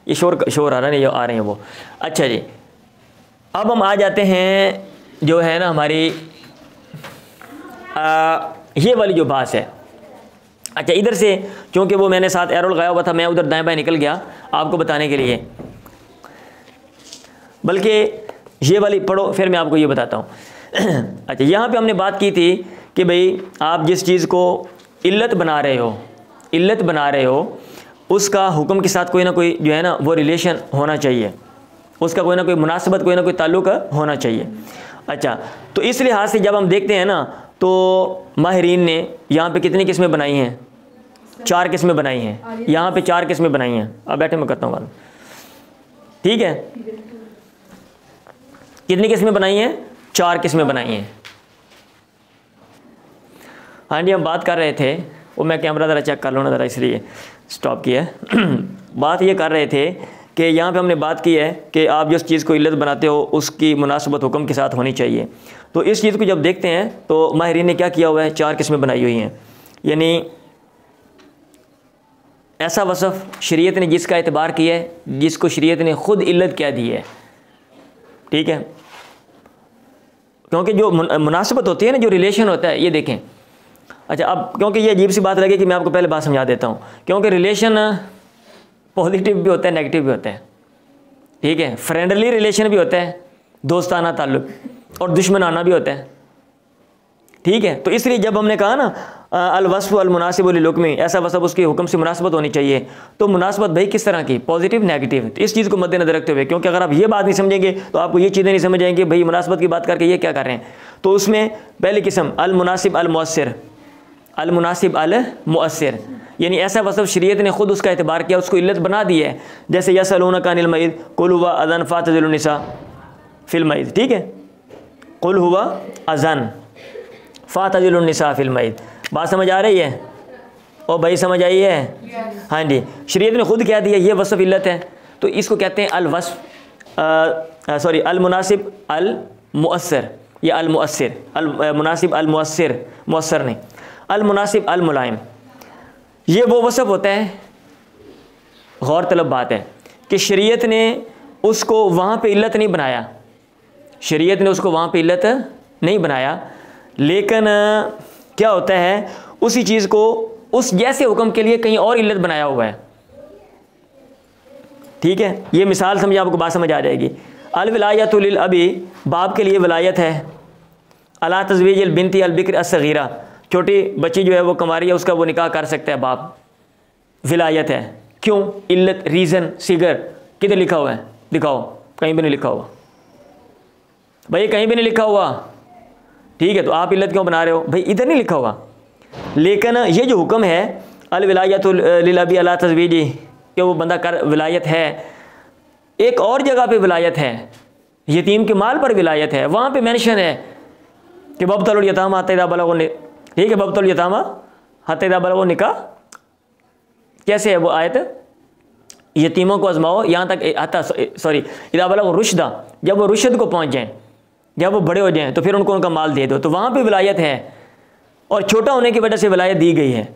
ये शोर आ रहा है, ये आ रहे हैं वो। अच्छा जी, अब हम आ जाते हैं जो है ना हमारी ये वाली जो बात है। अच्छा, इधर से क्योंकि वो मैंने साथ एरो लगाया हुआ था, मैं उधर दाएं बाएं निकल गया आपको बताने के लिए, बल्कि ये वाली पढ़ो फिर मैं आपको ये बताता हूँ। अच्छा, यहाँ पे हमने बात की थी कि भाई आप जिस चीज़ को इल्लत बना रहे हो उसका हुक्म के साथ कोई ना कोई जो है ना वो रिलेशन होना चाहिए, उसका कोई ना कोई मुनासिबत, कोई ना कोई ताल्लुक़ होना चाहिए। अच्छा, तो इस लिहाज से जब हम देखते हैं ना, तो माहिरीन ने यहाँ पे कितनी किस्में बनाई हैं? 4 किस्में बनाई हैं, यहाँ पे 4 किस्में बनाई हैं। अब बैठे मैं करता हूँ बात, ठीक है। कितनी किस्में बनाई हैं? 4 किस्में बनाई हैं। हाँ जी, हम बात कर रहे थे, वो मैं कैमरा ज़रा चेक कर लो ना ज़रा, इसलिए स्टॉप किया बात ये कर रहे थे कि यहाँ पे हमने बात की है कि आप जिस चीज़ को इल्लत बनाते हो उसकी मुनासिबत हुक्म के साथ होनी चाहिए। तो इस चीज़ को जब देखते हैं तो माहिरीन ने क्या किया हुआ है? 4 किस्में बनाई हुई हैं। यानी ऐसा वसफ़ शरीयत ने जिसका एतबार किया है, जिसको शरीयत ने ख़ुद इल्लत क्या दी है, ठीक है। क्योंकि जो मुनासिबत होती है ना, जो रिलेशन होता है, ये देखें। अच्छा, अब क्योंकि ये अजीब सी बात लगी कि मैं आपको पहले बात समझा देता हूँ, क्योंकि रिलेशन पॉजिटिव भी होता है, नेगेटिव भी होता है, ठीक है। फ्रेंडली रिलेशन भी होता है, दोस्ताना ताल्लुक, और दुश्मनाना भी होता है, ठीक है। तो इसलिए जब हमने कहा ना अल-वस्फ़ अल-मुनासिब लिल-हुक्म, ऐसा वसफ़ उसके हुक्म से मुनासिबत होनी चाहिए, तो मुनासिबत भाई किस तरह की, पॉजिटिव नेगेटिव। तो इस चीज़ को मद्देनजर रखते हुए, क्योंकि अगर आप ये बात नहीं समझेंगे तो आपको ये चीज़ें नहीं समझ आएंगी, भाई मुनासिबत की बात करके ये क्या कर रहे हैं। तो उसमें पहली किस्म अल-मुनासिब अल-मुअस्सिर, अल-मुनासिब अल-मुअस्सिर, यानी ऐसा वसफ़ शरीयत ने खुद उसका एतबार किया, उसको इल्लत बना दी है। जैसे यसअलूनका अनिल महीद कुल हुवा अज़न फ़ातज़िलुन निसा फ़िल महीद, ठीक है। कुल हुवा अज़न फ़ातज़िलुन निसा फ़िल महीद, बात समझ आ रही है? ओ भाई समझ आई है? हाँ जी, शरीयत ने खुद क्या दिया, ये वसफ़ इल्लत है, तो इसको कहते हैं अल-वस्फ़, सॉरी अल-मुनासिब अल-मुअस्सिर या अल-मुअस्सिर, अल-मुनासिब अल-मुअस्सिर, मुअस्सिर नहीं, अल-मुनासिब अल-मुलाइम। ये वो वसफ़ होता है, गौर तलब बात है कि शरीयत ने उसको वहाँ पे इल्लत नहीं बनाया, शरीयत ने उसको वहाँ पे इल्लत नहीं बनाया, लेकिन क्या होता है, उसी चीज़ को उस जैसे हुक्म के लिए कहीं और इल्लत बनाया हुआ है, ठीक है। ये मिसाल समझिए, आपको बात समझ आ जाएगी। अल-विलायतु लिल अबी, बाप के लिए विलायत है, अला तज़वीजिल बिनती अल बिक्र अस-सगीरा, छोटी बच्ची जो है वो कुंवारी है, उसका वो निकाह कर सकता है बाप, विलायत है। क्यों? इल्लत, रीज़न, सिगर किधर लिखा हुआ है, दिखाओ, कहीं भी नहीं लिखा हुआ भाई, कहीं भी नहीं लिखा हुआ, ठीक है। तो आप इल्लत क्यों बना रहे हो भाई, इधर नहीं लिखा हुआ। लेकिन ये जो हुक्म है अल विलायतु लिल अबी अला तज़वीजी, कि वो बंदा कर विलायत है, एक और जगह पे विलायत है, यतीम के माल पर विलायत है, वहाँ पे मेंशन है कि वब्तलुल यतामा हत्ता इज़ा बलगू, ठीक है, वब्तलुल यतामा हत्ता इज़ा बलगू निकाह। कैसे है वो आयत, यतीमों को आजमाओ यहाँ तक, हत्ता सॉरी इज़ा बलगू रुश्दा, जब वो रुशद को पहुँच जाएँ, जब वो बड़े हो जाएँ तो फिर उनको उनका माल दे दो, तो वहाँ पे विलायत है, और छोटा होने की वजह से विलायत दी गई है।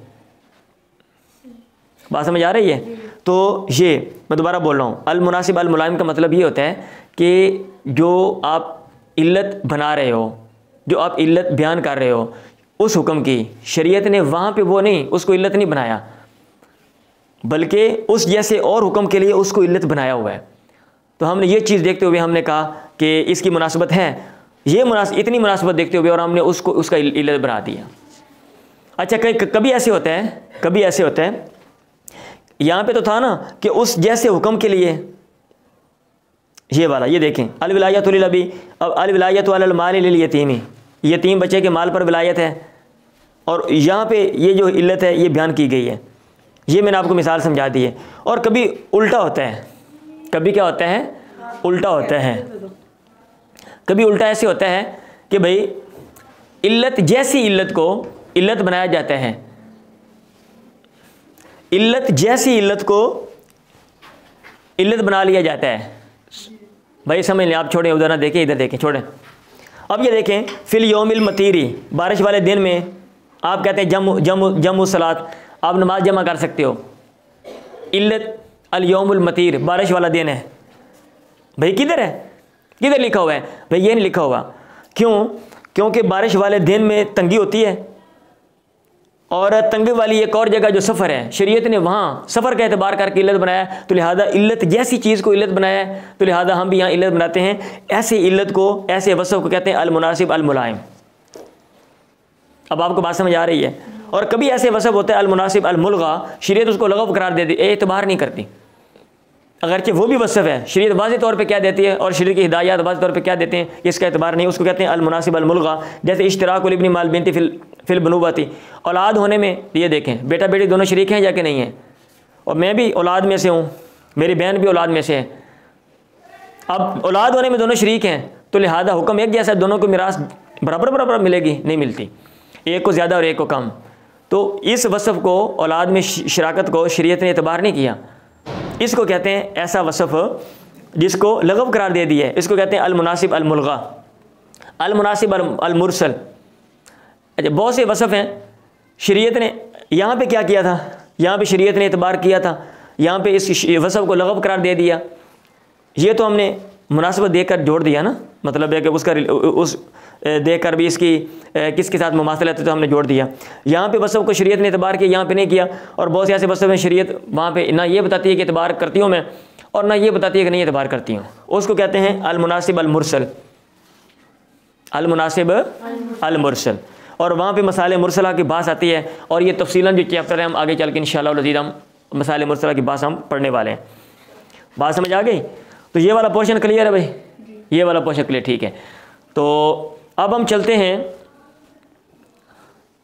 बात समझ आ रही है? तो ये मैं दोबारा बोल रहा हूँ, अल-मुनासिब अल-मुलाइम का मतलब ये होता है कि जो आप इल्लत बना रहे हो, जो आप इल्लत बयान कर रहे हो, उस हुक्म की शरीयत ने वहाँ पे वो नहीं, उसको इल्लत नहीं बनाया, बल्कि उस जैसे और हुक्म के लिए उसको इल्लत बनाया हुआ है। तो हमने ये चीज़ देखते हुए हमने कहा कि इसकी मुनासिबत है, ये इतनी मुनासिबत देखते हुए और हमने उसको उसका इल्लत बना दिया। अच्छा, कभी ऐसे होता है, कभी ऐसे होता है, यहाँ पे तो था ना कि उस जैसे हुक्म के लिए, ये वाला, ये देखें अल विलायतु लिल अबी, अब अल विलायतु अलल माली लिल यतीमी, यतीम बच्चे के माल पर विलायत है, और यहाँ पे ये जो इल्लत है ये बयान की गई है। ये मैंने आपको मिसाल समझा दी है। और कभी उल्टा होता है, कभी क्या होता है, उल्टा होता है। कभी उल्टा ऐसे होता है कि भाई इल्लत जैसी इल्लत को इल्लत बनाया जाता है, इल्लत जैसी इल्लत को इल्लत बना लिया जाता है। भाई समझ लें, आप छोड़ें, उधर ना देखें, इधर देखें, छोड़ें। अब ये देखें, फिल यौमिल मतीरी, बारिश वाले दिन में आप कहते हैं जम जम जम सलात, आप नमाज जमा कर सकते हो। इल्लत अल यौमुल मतीर, बारिश वाला दिन है। भाई किधर है, किधर लिखा हुआ है भाई, ये नहीं लिखा हुआ। क्यों? क्योंकि बारिश वाले दिन में तंगी होती है, और तंगी वाली एक और जगह जो सफ़र है, शरीयत ने वहाँ सफ़र का एतबार करके इल्लत बनाया, तो लिहाजा इल्लत जैसी चीज़ को इल्लत बनाया है, तो लिहाजा हम भी यहाँ इल्लत बनाते हैं। ऐसे इल्लत को, ऐसे वसफ़ को कहते हैं अल-मुनासिब अल-मुलाइम। अब आपको बात समझ आ रही है? और कभी ऐसे वसफ़ होते हैं अल-मुनासिब अल-मुलगा, शरीयत उसको लगव करार दे दी, एतबार नहीं करती, अगरचे वो भी वसफ़ है, शरीयत वाज़ेह तौर पे क्या देती है, और शरीयत की हिदायत वाज़ेह तौर पे क्या देते हैं, इसका एतबार नहीं, उसको कहते हैं अल-मुनासिब अल-मुलगा। जैसे इश्तिराकुल इब्नी माल बिनती फिल बनुवती, औलाद होने में, ये देखें बेटा बेटी दोनों शरीक हैं या कि नहीं हैं, और मैं भी औलाद में से हूँ, मेरी बहन भी औलाद में से है। अब औलाद होने में दोनों शरीक हैं, तो लिहाजा हुक्म एक जैसा, दोनों को मिरास बराबर बराबर मिलेगी, नहीं मिलती, एक को ज़्यादा और एक को कम। तो इस वसफ़ को, औलाद में शराकत को शरीयत ने एतबार नहीं किया। इसको कहते हैं ऐसा वसफ़ जिसको लगव करार दे दिया है, इसको कहते हैं अल-मुनासिब अल-मुलगा, अल-मुनासिब अल-मुरसल। अच्छा, बहुत से वसफ़ हैं, शरीयत ने यहाँ पे क्या किया था, यहाँ पे शरीयत ने एतबार किया था, यहाँ पे इस वसफ़ को लगव करार दे दिया। ये तो हमने मुनासिबत देकर जोड़ दिया ना, मतलब है कि उसका उस देख कर भी इसकी किसके साथ मुमासलत है तो हमने जोड़ दिया। यहाँ पे वसफ़ को शरीयत ने एतबार किया, यहाँ पे नहीं किया। और बहुत से ऐसे वसफ़ में शरीयत वहाँ पे ना ये बताती है कि एतबार करती हूँ मैं, और ना ये बताती है कि नहीं एतबार करती हूँ। उसको कहते हैं अल-मुनासिब अल-मुरसल, अल-मुनासिब अल-मुरसल। और वहाँ पे मसाले मुरसला की बात आती है, और ये तफसीलन जो चैप्टर है हम आगे चल के इंशाअल्लाह अज़ीज़ हम मसाले मुरसला की बात हम पढ़ने वाले हैं। बात समझ आ गई? तो ये वाला पोर्शन क्लियर है भाई, ये वाला पोर्शन क्लियर, ठीक है। तो अब हम चलते हैं,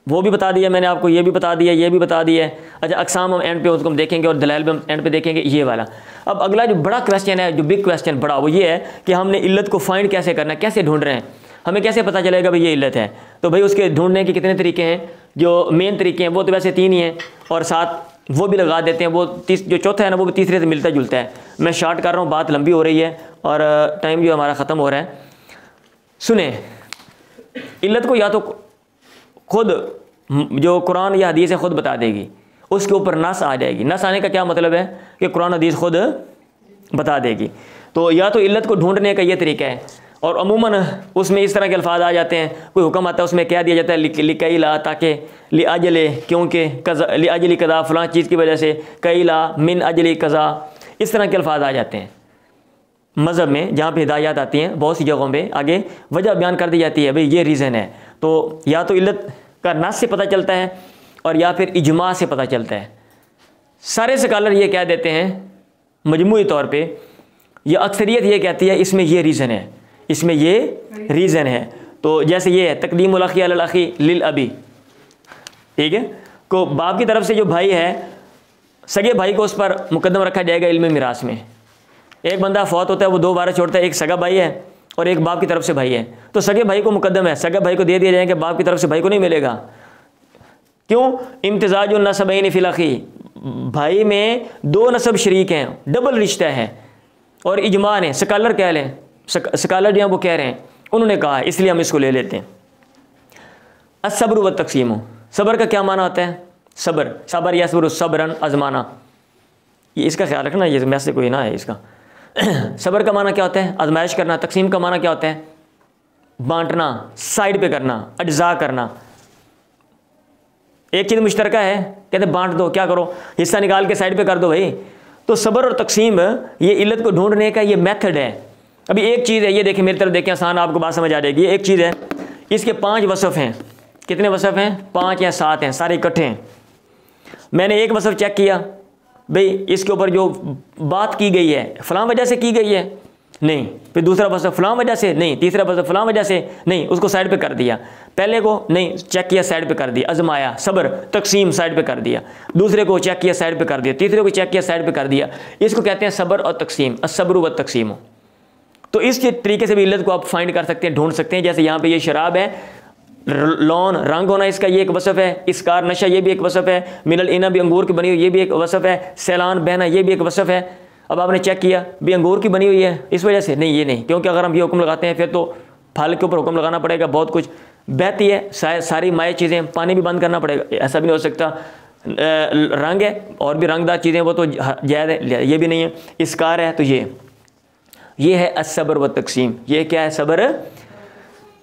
वो भी बता दिया मैंने आपको, ये भी बता दिया, ये भी बता दिया। अच्छा, अक़साम हम एंड पे उसको हम देखेंगे और दलाइल भी हम एंड पे देखेंगे, ये वाला। अब अगला जो बड़ा क्वेश्चन है, जो बिग क्वेश्चन बड़ा, वो ये है कि हमने इल्लत को फाइंड कैसे करना है, कैसे ढूंढ रहे हैं, हमें कैसे पता चलेगा भाई ये इल्लत है। तो भाई उसके ढूंढने के कितने तरीके हैं, जो मेन तरीके हैं वो तो वैसे 3 ही हैं, और साथ वो भी लगा देते हैं, वो जो चौथा है ना वो भी तीसरे से मिलता जुलता है। मैं शार्ट कर रहा हूँ, बात लंबी हो रही है और टाइम जो हमारा ख़त्म हो रहा है। सुने, इल्लत को या तो खुद जो कुरान या हदीस है खुद बता देगी, उसके ऊपर नस आ जाएगी। नस आने का क्या मतलब है कि कुरान हदीस खुद बता देगी। तो या तो इल्लत को ढूंढने का ये तरीका है, और अमूमन उसमें इस तरह के अल्फाज आ जाते हैं, कोई हुक्म आता है उसमें कह दिया जाता है लिकई ला, ताकि लि अजले, क्योंकि कज़ा, लि अजली कज़ा, फ़लाँ चीज़ की वजह से, कई ला मिन अजली कज़ा, इस तरह के अल्फाज आ जाते हैं। मज़हब में जहाँ पे हिदायत आती हैं बहुत सी जगहों पे आगे वजह बयान कर दी जाती है, भाई ये रीज़न है। तो या तो इल्लत का नस से पता चलता है, और या फिर इजमा से पता चलता है। सारे स्कॉलर ये कह देते हैं मजमूई तौर पे, या अक्सरियत ये कहती है इसमें ये रीज़न है, इसमें ये रीज़न है। तो जैसे ये है तक़दीमुल अख़ी अलल अख़ी लिल अबी, ठीक है, को बाप की तरफ से जो भाई है, सगे भाई को उस पर मुकद्दम रखा जाएगा इल्म मिरास में। एक बंदा फौत होता है, वो 2 वारिस छोड़ता है, एक सगा भाई है और एक बाप की तरफ से भाई है, तो सगे भाई को मुकद्दम है, सगे भाई को दे दिया जाएगा, बाप की तरफ से भाई को नहीं मिलेगा। क्यों? इम्तिज़ाजुन नसबैन फिल अख़ी, भाई में 2 नसब शरीक हैं, डबल रिश्ता है। और इजमा ने, स्कॉलर कह लें, स्कॉलर जो हैं वो कह रहे हैं, उन्होंने कहा है, इसलिए हम इसको ले लेते हैं। अस्सब्र व तक़सीम, सब्र का क्या माना होता है? सब्र, सब्र यसब्रु सब्रन, आज़माना, ये इसका ख्याल रखना, ये मैसेज कोई ना है इसका। सब्र का माना क्या होता है? आजमाइश करना। तकसीम का माना क्या होता है? बांटना, साइड पे करना, अज्जा करना। एक चीज़ मुश्तरका है, कहते बांट दो, क्या करो, हिस्सा निकाल के साइड पे कर दो भाई। तो सब्र और तकसीम ये इल्लत को ढूंढने का ये मेथड है। अभी एक चीज़ है, ये देखिए मेरी तरफ देखें, आसान आपको बात समझ आ जाएगी। एक चीज़ है, इसके 5 वसफ़ हैं। कितने वसफ़ हैं? 5 या 7 हैं, सारे इकट्ठे हैं। मैंने एक वसफ़ चेक किया, भाई इसके ऊपर जो बात की गई है फ़लाँ वजह से की गई है, नहीं। फिर दूसरा वसफ़ फ़लाँ वजह से, नहीं। तीसरा वसफ़ फ़लाँ वजह से, नहीं। उसको साइड पे कर दिया। पहले को नहीं चेक किया, साइड पे कर दिया, आज़माया, सब्र तकसीम साइड पे कर दिया। दूसरे को चेक किया, साइड पे कर दिया। तीसरे को चेक किया, साइड पे कर दिया। इसको कहते हैं सब्र और तकसीम, अस्सब्र व तकसीम। तो इस तरीके से भी इल्लत को आप फाइंड कर सकते हैं, ढूंढ सकते हैं। जैसे यहाँ पे ये शराब है, लौन रंग होना इसका ये एक वसफ़ है, इसकार नशा ये भी एक वसफ़ है, मिनल इना भी अंगूर की बनी हुई ये भी एक वसफ़ है, सैलान बहना ये भी एक वसफ़ है। अब आपने चेक किया भी अंगूर की बनी हुई है, इस वजह से नहीं, ये नहीं, क्योंकि अगर हम ये हुक्म लगाते हैं फिर तो फल के ऊपर हुक्म लगाना पड़ेगा। बहुत कुछ बहती है, सारी माए चीज़ें, पानी भी बंद करना पड़ेगा, ऐसा भी नहीं हो सकता। रंग है और भी रंगदार चीज़ें वो तो जायज़ है, ये भी नहीं है। इसकार है तो ये है अस्सब्र व तकसीम। ये क्या है? सब्र।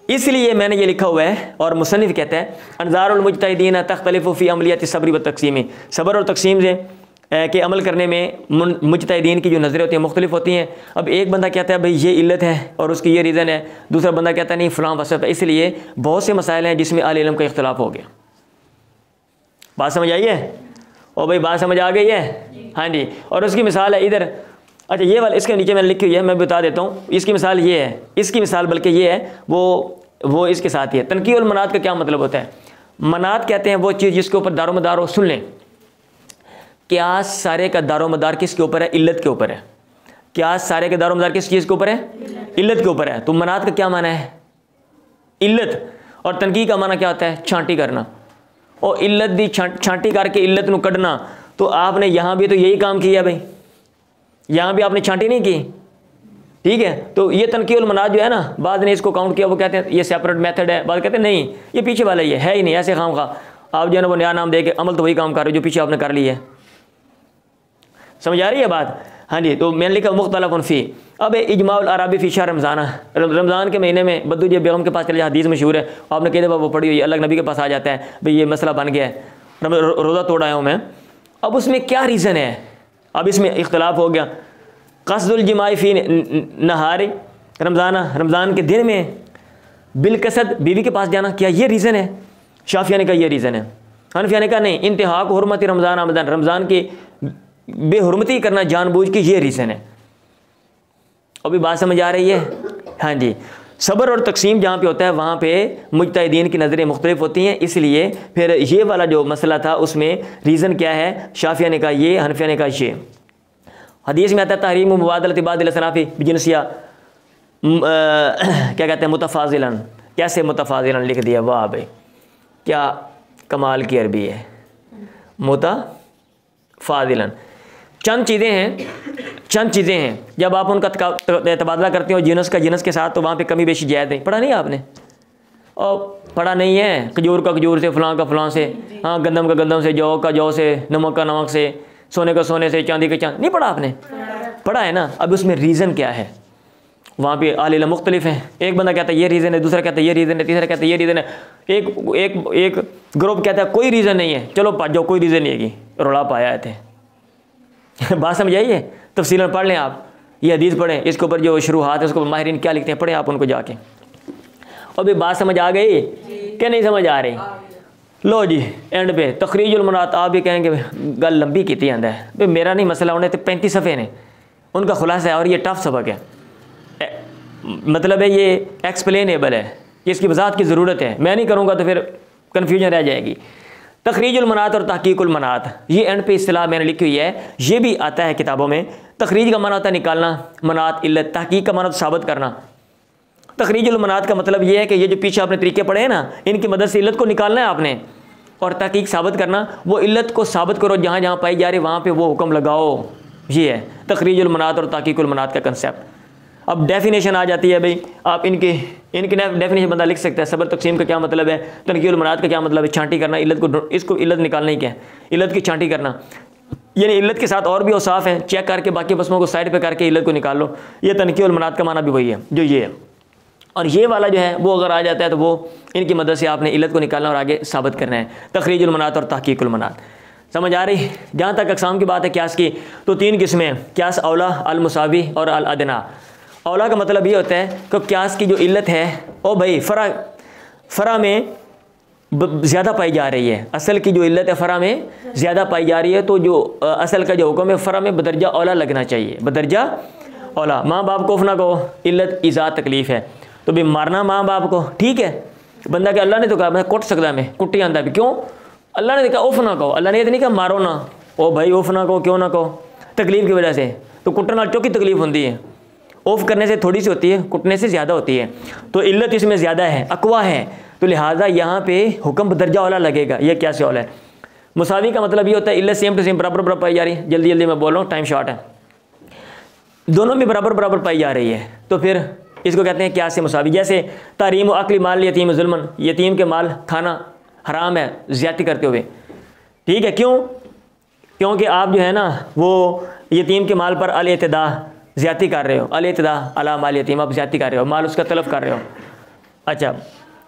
इसलिए मैंने ये लिखा हुआ है, और मुसन्निफ़ कहता है अनज़ारुल मुज्तहिदीन तख्तलिफ़ु फ़ी अमलियत सब्र व तकसीम। सब्र और तकसीम से के अमल करने में मुज्तहिदीन की जो नज़रें होती हैं मुख्तलिफ होती हैं। अब एक बंदा कहता है भाई ये इल्लत है और उसकी ये रीज़न है, दूसरा बंदा कहता है नहीं फ़लाँ वसफ़ है। इसलिए बहुत से मसाइल हैं जिसमें अहले इल्म का इख्तिलाफ़ हो गया। बात समझ आई है? और भाई बात समझ आ गई है? हाँ जी। और उसकी मिसाल है इधर, अच्छा ये वाला इसके नीचे मैंने लिखी हुई है, मैं बता देता हूँ। इसकी मिसाल ये है, इसकी मिसाल बल्कि ये है, वो इसके साथ ही है। तनकीउल मनात का क्या मतलब होता है? मनात कहते हैं वो चीज़ जिसके ऊपर दारोमदार हो। सुन लें, क्या सारे का दारोमदार किसके ऊपर है? इल्लत के ऊपर है। क्या सारे का दारोमदार किस चीज़ के ऊपर है? इल्लत के ऊपर है। तो मनात का क्या माना है? इल्लत। और तनकी का माना क्या होता है? छांटी करना। और इल्लत दी छांटी करके इल्लत ਨੂੰ कढ़ना। तो आपने यहाँ भी तो यही काम किया भाई, यहाँ भी आपने छांटी नहीं की, ठीक है। तो ये तनकीउल मनात जो है ना, बाद ने इसको काउंट किया, वो कहते हैं ये सेपरेट मेथड है, बाद कहते हैं नहीं ये पीछे वाला ही है ही नहीं, ऐसे खाम खा आप जो है ना वो नया नाम दे के अमल तो वही काम कर रहे हो जो पीछे आपने कर लिया है। समझ आ रही है बात? हाँ जी। तो मैंने लिखा मुख्तलफुन फ़ी, अब इजमाउल अरबी फ़ी शहर रमज़ान, रमज़ान के महीने में बद्दू जी बेगम के पास चले जाए, हदीस मशहूर है, आपने कई दफ़ा वो पढ़ी हुई, अलग नबी के पास आ जाता है भाई ये मसला बन गया है, रोज़ा तोड़ आया हूँ मैं। अब उसमें क्या रीज़न है, अब इसमें इख्तलाफ हो गया। क़स्दुल जिमाई फ़ी नहारी रमज़ान, रमज़ान के दिन में बिलकसद बीवी के पास जाना, क्या ये रीज़न है? शाफिया ने कहा ये रीज़न है। हनफिया ने कहा नहीं, इंतहा को हुर्मत रमज़ान आमदान, रमज़ान की बेहुरमती करना जानबूझ के ये रीज़न है। अभी बात समझ आ रही है? हाँ जी। सब्र और तकसीम जहाँ पे होता है वहाँ पे मुज्तहिदीन की नज़रें मुख्तलिफ होती हैं, इसलिए फिर ये वाला जो मसला था उसमें रीज़न क्या है, शाफिया ने कहा ये, हनफिया ने कहा ये। हदीस में आता है तहरीम मुबादलत बादिल सनाफ़ी बिजनसिया, क्या कहते हैं मुतफाजिलन, कैसे मुतफाजिलन लिख दिया, वाह भाई क्या कमाल की अरबी है, मुतफाजिलन। चंद चीज़ें हैं जब आप उनका तबादला करते हो जिनस का जिनस के साथ, तो वहाँ पे कमी बेशी जायज़ नहीं। पढ़ा नहीं आपने? और पढ़ा नहीं है, खजूर का खजूर से, फलां का फलां से, हाँ गंदम का गंदम से, जौ का जौ से, नमक का नमक से, सोने का सोने से, चांदी का चांदी, नहीं पढ़ा आपने? पढ़ा है ना। अब उसमें रीज़न क्या है, वहाँ पे आलिल मुख्तलिफ हैं, एक बंदा कहता है ये रीज़न है, दूसरा कहता है ये रीज़न है, तीसरा कहता है ये रीज़न है, एक ग्रुप कहता है कोई रीज़न नहीं है, चलो जो कोई रीज़न नहीं है, रोड़ा पाया थे। बात समझ आइए, तफसीलन पढ़ लें आप, ये हदीस पढ़ें, इसके ऊपर जो शुरुआत है उसको माहिरीन क्या लिखते हैं पढ़ें आप उनको जाके। और भी बात समझ आ गई क्या नहीं समझ आ रही? लो जी एंड पे तखरीजुल मुनात, आप भी कहेंगे गल लंबी की थी आंदा है भाई, मेरा नहीं मसला, उन्हें तो 35 सफ़े ने उनका खुलासा है और ये टफ सबक है, मतलब है ये एक्सप्लेनेबल है, इसकी वजाहत की ज़रूरत है, मैं नहीं करूँगा तो फिर कन्फ्यूजन रह जाएगी। तखरीजुल मनात और तहकीकुल मनात, ये एंड पे इस्तिलाह मैंने लिखी हुई है, ये भी आता है किताबों में। तखरीज का माना होता है निकालना, मनात इल्लत, तहकीक का माना होता है साबित करना। तखरीजुल मनात का मतलब ये है कि ये जो पीछे आपने तरीके पढ़े हैं ना, इनकी मदद से इल्लत को निकालना है आपने, और तहकीक साबित करना, वो इल्लत को साबित करो जहाँ जहाँ पाई जा रही वहाँ पर वो हुक्म लगाओ, ये है तखरीजुल मनात और तहकीकुल मनात का कंसेप्ट। अब डेफिनेशन आ जाती है भाई, आप इनके डेफिनेशन बंदा लिख सकता है। सब्र तकसीम का क्या मतलब है, तनकीउल मनात का क्या मतलब है, छांटी करना, इल्लत को, इसको इल्लत निकालना ही क्या है, इल्लत की छांटी करना, यानी इल्लत के साथ और भी औसाफ हैं, चेक करके बाकी वस्मों को साइड पे करके इल्लत को निकाल लो। ये तनकीउल मनात का माना भी वही है जो ये है। और ये वाला जो है वो अगर आ जाता है तो वो इनकी मदद से आपने इल्लत को निकालना और आगे साबित करना है। तखरीजुल मनात और तहकीकुल मनात, समझ आ रही? जहाँ तक अक़साम की बात है क्यास की, तो 3 किस्में, क्यास औला, अल मुसावी और अल अदना। औला का मतलब ये होता है कि क्यास की जो इल्लत है ओ भाई फ़रा में ज़्यादा पाई जा रही है, असल की जो इल्लत है फ़रा में ज़्यादा पाई जा रही है, तो जो असल का जो हुक्म है फ़रा में बदरजा औला लगना चाहिए, बदरजा औला। माँ बाप को उफ़ ना कहो, इल्लत ईज़ा तकलीफ़ है, तो भी मारना माँ बाप को ठीक है, बंदा के अल्लाह ने तो कहा मैं कुट सकता, मैं कुट्टी आंदा भी क्यों, अल्लाह ने कहा उफ़ ना कहो, अल्लाह ने ये तो नहीं कहा मारो ना, ओ भाई उफ़ ना कहो, क्यों ना कहो, तकलीफ़ की वजह से, तो कुटने नाल चौकी तकलीफ़ होती है, ऑफ करने से थोड़ी सी होती है, कुटने से ज़्यादा होती है, तो इल्लत इसमें ज़्यादा है, अकवा है, तो लिहाजा यहाँ पे हुक्म दर्जा वाला लगेगा। ये क्या से वाला है? मुसावी का मतलब ये होता है इल्लत सेम टू सेम बराबर बराबर पाई जा रही है, जल्दी जल्दी मैं बोल रहा हूँ टाइम शॉर्ट है, दोनों में बराबर बराबर पाई जा रही है, तो फिर इसको कहते हैं क्या से मुसावी। जैसे तारीम अक्ल माल यतीम जुल्मन, यतीम के माल खाना हराम है ज़्यादती करते हुए, ठीक है, क्यों? क्योंकि आप जो है ना वो यतीम के माल पर अल-इत्दा ज़्यादती कर रहे हो, अल-इत्दा अला माल यतीम, आप ज़्यादती कर रहे हो, माल उसका तलब कर रहे हो। अच्छा,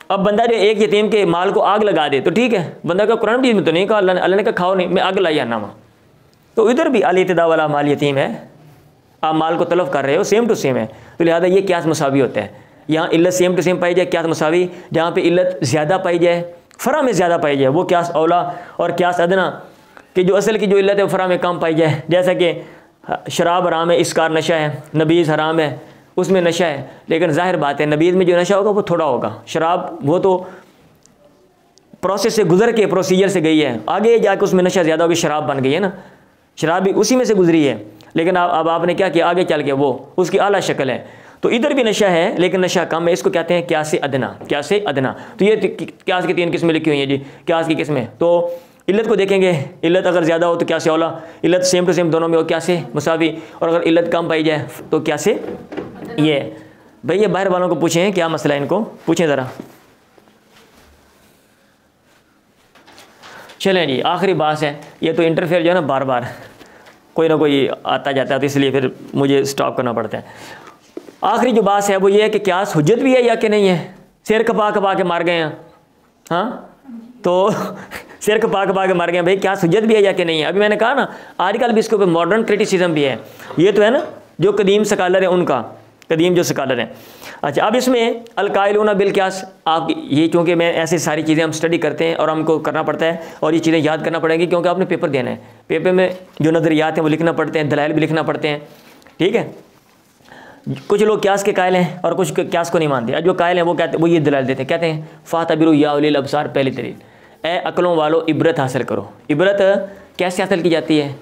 अब बंदा जो एक यतीम के माल को आग लगा दे तो ठीक है, बंदा का कुरान भी में तो नहीं कहा, अल्लाह ने कहा खाओ नहीं, मैं आग लाई आना वहाँ, तो इधर भी अल-इत्दा वाला माल यतीम है, आप माल को तलब कर रहे हो, सेम टू सेम है, तो लिहाजा ये क्यास मुसावी होता है। यहाँ इल्लत सेम टू सेम पाई जाए, क्यास मुसावी, जहाँ पे इल्लत ज़्यादा पाई जाए, फ़रा में ज़्यादा पाई जाए, वो क्यास औला, और क्यास अदना कि जो असल की जो इल्लत है वो फ़रा में कम पाई जाए। जैसा कि शराब हराम है, इसकार नशा है, नबीज़ हराम है, उसमें नशा है, लेकिन जाहिर बात है नबीज़ में जो नशा होगा वो थोड़ा होगा, शराब वो तो प्रोसेस से गुजर के प्रोसीजर से गई है, आगे जाके उसमें नशा ज़्यादा होगी, शराब बन गई है ना, शराब भी उसी में से गुजरी है, लेकिन अब आपने क्या किया, आगे चल के वो उसकी आला शक्ल है, तो इधर भी नशा है लेकिन नशा कम है, इसको कहते हैं क्यास अदना, क्यास अदना। तो ये क्यास की 3 किस्में लिखी हुई हैं जी, क्यास की किस्में। तो इल्लत को देखेंगे, इल्लत अगर ज़्यादा हो तो क्यास औला, इल्लत सेम टू सेम दोनों में हो क्यास मुसावी, और अगर इल्लत कम पाई जाए तो क्यास ये। भाई ये बाहर वालों को पूछें क्या मसला है, इनको पूछें ज़रा। चलें जी, आखिरी बात है, ये तो इंटरफेयर जो है ना बार बार कोई ना कोई आता जाता है, तो इसलिए फिर मुझे स्टॉप करना पड़ता है। आखिरी जो बात है वो ये है कि क्यास हुज्जत भी है या कि नहीं है। सिर खपा खपा के मार गए हैं, हाँ, तो सिर खपा खपा के मार गए भाई, क्यास हुज्जत भी है या कि नहीं है। अभी मैंने कहा ना आजकल भी इसके ऊपर मॉडर्न क्रिटिसिज्म भी है। ये तो है ना जो कदीम स्कॉलर है उनका, कदीम जो स्कॉलर हैं। अच्छा, अब इसमें अलकाइलूना बिल क्यास, आप ये चूँकि मैं ऐसी सारी चीज़ें हम स्टडी करते हैं और हमको करना पड़ता है और ये चीज़ें याद करना पड़ेंगी क्योंकि आपने पेपर देना है। पेपर में जो नज़रियात हैं वो लिखना पड़ते हैं, दलाइल भी लिखना पड़ते हैं, ठीक है। कुछ लोग क्यास के कायल हैं और कुछ क्यास को नहीं मानते। जो कायल हैं वो कहते, वो ये दलाइल देते हैं, कहते हैं फ़ातबिरू या उलिल अबसार, पहली दलील, ए अक्लों वालों इबरत हासिल करो। इबरत कैसे हासिल की जाती है?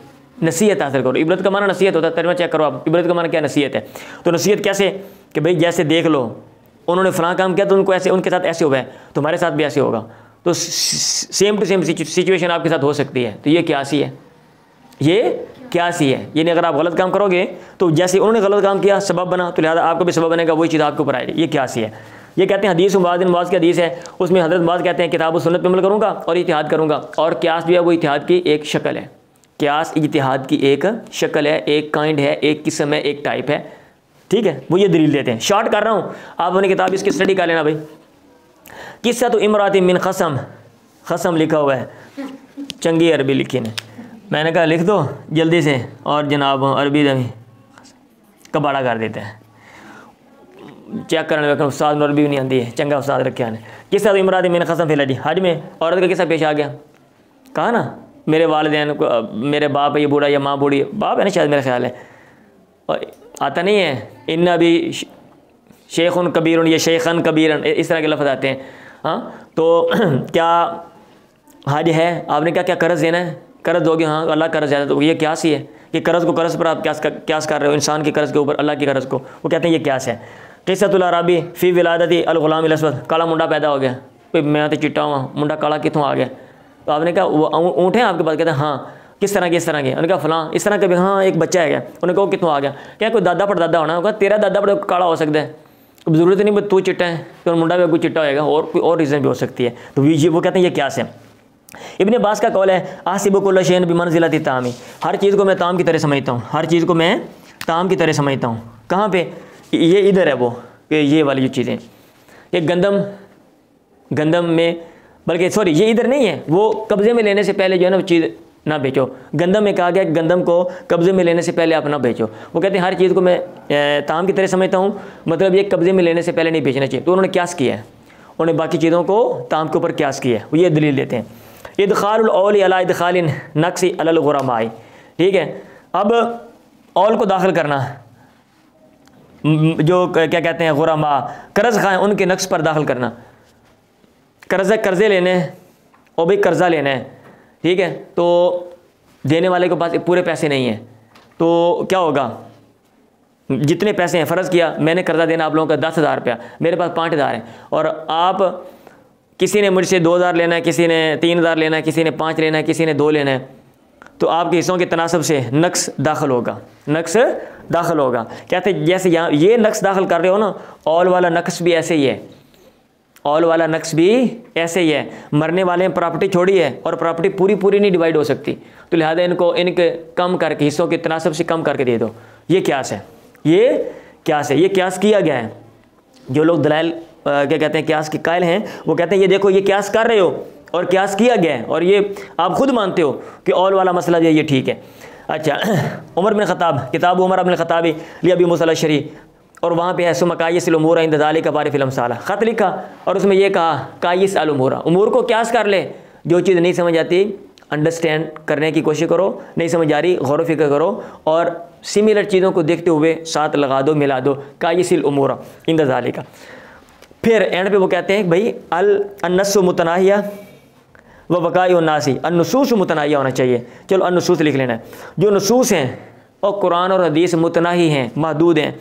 नसीहत हासिल करो। इबरत का माना नसीहत होता है, तर्जुमा चेक करो आप, इबरत का माना क्या नसीहत है। तो नसीहत कैसे कि भाई जैसे देख लो उन्होंने फ़लाँ काम किया तो उनको ऐसे, उनके साथ ऐसे हुआ है, तुम्हारे साथ भी ऐसे होगा। तो सेम टू सेम सिचुएशन आपके साथ हो सकती है। तो ये क्यासी है, ये क्यासी है। यानी अगर आप गलत काम करोगे तो जैसे उन्होंने गलत काम किया सबब बना, तो लिहाजा आपको भी सबब बनेगा, वही चीज़ आपके ऊपर आएगी। ये क्यासी है। ये कहते हैं हदीस मुबाद की हदीस है, उसमें हज़रत मुबाद कहते हैं किताब व सुन्नत पे अमल करूँगा और इतिहाद करूँगा। और क्यास जो है वो इतिहाद की एक शक्ल है। क्यास इतिहाद की एक शक्ल है, एक काइंड है, एक किस्म है, एक टाइप है, ठीक है। वो ये दलील देते हैं। शॉर्ट कर रहा हूँ, आप अपनी किताब इसकी स्टडी कर लेना भाई। किस्सा तो इमराती मिन खसम, खसम लिखा हुआ है, चंगी अरबी लिखी ने, मैंने कहा लिख दो जल्दी से, और जनाब अरबी दमी कबाड़ा कर देते हैं। चेक करने में उस्ताद अरबी भी नहीं आती है, चंगा उस्ताद रखे ने। किस्सा तो इमराती मिन खसम फिल हज में औरत का किस्सा पेश आ गया। कहा ना मेरे वालिदैन को, मेरे बाप है ये बूढ़ा या माँ बूढ़ी, बाप है ना शायद मेरा ख्याल है, और आता नहीं है इन्ना भी शेखुन कबीरन या शेखन कबीरन, इस तरह के लफ्ज़ आते हैं। हाँ, तो क्या हज है, आपने क्या क्या कर्ज़ देना है, कर्ज़ दोगे, हाँ अल्लाह कर्ज़ ज़्यादा, तो ये क्यास ही है कि कर्ज़ को कर्ज़ पर आप क्यास कर रहे हो, इंसान के कर्ज़ के ऊपर अल्लाह के कर्ज़ को, वो कहते हैं ये क्यास है। क़िस्सतुल अरबी फ़ी विलादती अल ग़ुलामिल अस्वद, काला मुंडा पैदा हो गया, भाई मैं तो चिट्टा हुआ, मुंडा काला कितों आ गया। तो आपने कहा वो ऊँट हैं आपके पास, कहते हैं हाँ, किस तरह के, इस तरह के, उन्होंने कहा फ़लाँ इस तरह के भी, हाँ एक बच्चा है क्या, उन्होंने कहा वो कितों आ गया, क्या कोई दादा पड़दादा होना होगा, तेरा दादा पड़ काला हो सकता है, ज़रूरत नहीं तू चिट्टा है तो मुंडा भी कोई चिट्टा होएगा, और कोई और रीज़न भी हो सकती है। तो ये वो कहते हैं ये क्यास है। इब्न अब्बास का कौल है आसिबु कुल्ल शैइन बिमंज़िलति तामी, हर चीज़ को मैं ताम की तरह समझता हूँ, हर चीज़ को मैं ताम की तरह समझता हूँ। कहाँ पे? ये इधर है वो, ये वाली जो चीज़ें, ये गंदम में, बल्कि सॉरी ये इधर नहीं है, वो कब्ज़े में लेने से पहले जो है ना वो चीज़ ना बेचो। गंदम में कहा गया गंदम को कब्ज़े में लेने से पहले आप ना बेचो। वो कहते हैं हर चीज़ को मैं ताम की तरह समझता हूँ, मतलब ये कब्ज़े में लेने से पहले नहीं बेचना चाहिए। तो उन्होंने क्यास किया है, उन्होंने बाकी चीज़ों को ताम के ऊपर क्यास किया है, वो ये दलील देते हैं। इदखालुल औली अला इदखालिन नक्सी अलल गुरमाई, ठीक है। अब औल को दाखिल करना, जो क्या कहते हैं गुरमा, कर्ज़ खाएँ उनके नक्स पर दाखिल करना। कर्ज़े लेने और भाई कर्ज़ा लेना है, ठीक है, तो देने वाले के पास पूरे पैसे नहीं हैं, तो क्या होगा, जितने पैसे हैं, फ़र्ज़ किया मैंने कर्ज़ा देना आप लोगों का 10,000 रुपया, मेरे पास 5,000 है, और आप किसी ने मुझसे 2,000 लेना है, किसी ने 3,000 लेना है, किसी ने 5 लेना है, किसी ने 2 लेना है, तो आपके हिस्सों के तनासब से नक्स दाखिल होगा, नक्स दाखिल होगा। कहते जैसे यहाँ ये नक्स दाखिल कर रहे हो ना, ऑल वाला नक्स भी ऐसे ही है, ऑल वाला नक्स भी ऐसे ही है। मरने वाले में प्रॉपर्टी छोड़ी है और प्रॉपर्टी पूरी नहीं डिवाइड हो सकती, तो लिहाजा इनके कम करके, हिस्सों के तनासब से कम करके दे दो। ये क्यास है, ये क्यास है, ये क्यास किया गया है। जो लोग दलाइल क्या कहते हैं क्यास के कायल हैं, वो कहते हैं ये देखो ये क्यास कर रहे हो और क्यास किया गया है, और ये आप खुद मानते हो कि ऑल वाला मसला जो है ये ठीक है। अच्छा, उमर बिन ख़त्ताब, किताब उमर बिन ख़त्ताबी लिया अबी मूसा अल-अशअरी, और वहाँ पे है सुमकायिस उमूर इंद ज़ालिका बारिफ़िल अमसाला, ख़त लिखा और उसमें यह कहा कायिस अल उमूर, उमूर को क्यास कर ले, जो चीज़ नहीं समझ आती अंडरस्टैंड करने की कोशिश करो, नहीं समझ आ रही गौर व फिक्र करो, और सिमिलर चीज़ों को देखते हुए साथ लगा दो, मिला दो, कायिसिल उमूर इंद ज़ालिका। फिर एंड पे वो कहते हैं भाई अन्नसु मुतनाहिया व वक़ाई उन्नासी, अन्नुसूस मुतनाहिया होना चाहिए। चलो अन्नुसूस लिख लेना है। जो नसूस हैं और कुरान और हदीस मुतनाही हैं, महदूद हैं,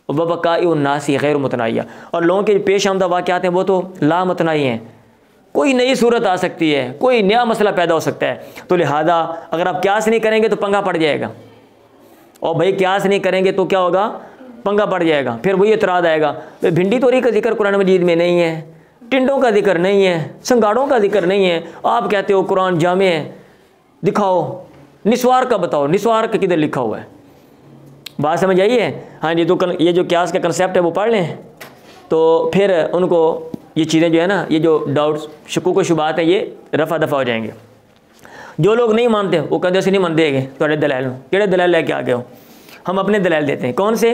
व वक़ाई उन्नासी गैर मुतनाहिया, और लोगों के पेश आमदा वाक़यात हैं वो तो ला मुतनाही हैं, कोई नई सूरत आ सकती है, कोई नया मसला पैदा हो सकता है। तो लिहाजा अगर आप क्यास नहीं करेंगे तो पंगा पड़ जाएगा, और भाई क्यास नहीं करेंगे तो क्या होगा, पंगा पड़ जाएगा। फिर वही इतराज़ आएगा, भिंडी तोरी का जिक्र कुरान मजीद में नहीं है, टिंडों का जिक्र नहीं है, संगाड़ों का जिक्र नहीं है, आप कहते हो कुरान जामे है, दिखाओ निस्वार का बताओ, निस्वार का किधर लिखा हुआ है, बात समझ आई है? हाँ जी। तो ये जो क्यास का कंसेप्ट है वो पढ़ लें, तो फिर उनको ये चीज़ें जो है ना, ये जो डाउट्स शकूक व शुबात है, ये रफ़ा दफ़ा हो जाएंगे। जो लोग नहीं मानते वो कहते हैं नहीं मानते है थोड़े दलाल केड़े दलाल लेके आ गए हो। हम अपने दलाल देते हैं। कौन से?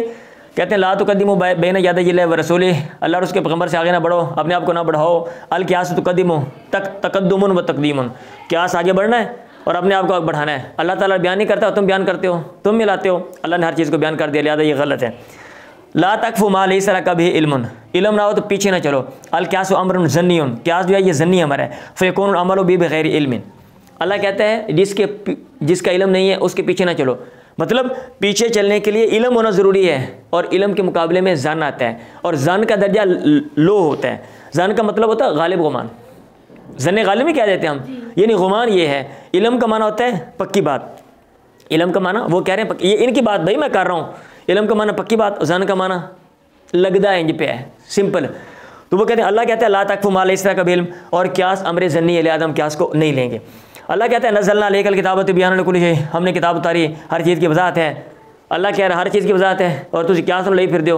कहते हैं ला तो कदीमो बेन यादा जिले व रसूल, अल्लाह और उसके पैगम्बर से आगे ना बढ़ो, अपने आप को ना बढ़ाओ। अल क्यास तो कदीमो तकद्दुमुन व तकदीमुन, क्यास आगे बढ़ना है और अपने आप को आगे बढ़ाना है। अल्लाह ताला बयान नहीं करता, तुम बयान करते हो, तुम मिलाते हो। अल्लाह ने हर चीज़ को बयान कर दिया, लिहाजा ये गलत है। ला तकफु मा लैसा लका बिही इल्मुन, इल्म ना हो तो पीछे ना चलो। अल क्यासु अमरुन ज़न्नियुन, क्यास जो है ये ज़न्नी अमर है। फ़यकुनुल अमलु बिही बिग़ैरि इल्मिन, अल्लाह कहता है जिसका इल्म नहीं है उसके पीछे ना चलो। मतलब पीछे चलने के लिए इल्म होना ज़रूरी है, और इल्म के मुकाबले में ज़न आता है, और ज़न का दर्जा लो होता है। ज़न का मतलब होता है गालिब गुमान, ज़न गालिब में क्या देते हैं हम, यानी गुमान ये है। इल्म का माना होता है पक्की बात, इल्म का माना वो कह रहे हैं ये इनकी बात भाई मैं कर रहा हूँ। इल्म का माना पक्की बात, ज़न का माना लगदा है, इंज पे है, सिंपल। तो वो कहते हैं, अल्लाह कहता है ला तकफु मा लैसा लका बिही इल्म, और क्यास अमर ज़न्नी है, लिहाजा हम क्यास को नहीं लेंगे। अल्लाह कहता है नज़लना अलैकल किताब तिबयान लिकुल्लि शै, हमने किताब उतारी हर चीज़ की वजाहत है। अल्लाह कह रहा है हर चीज़ की वजाहत है, और तुझे क्यास ले फिर दो।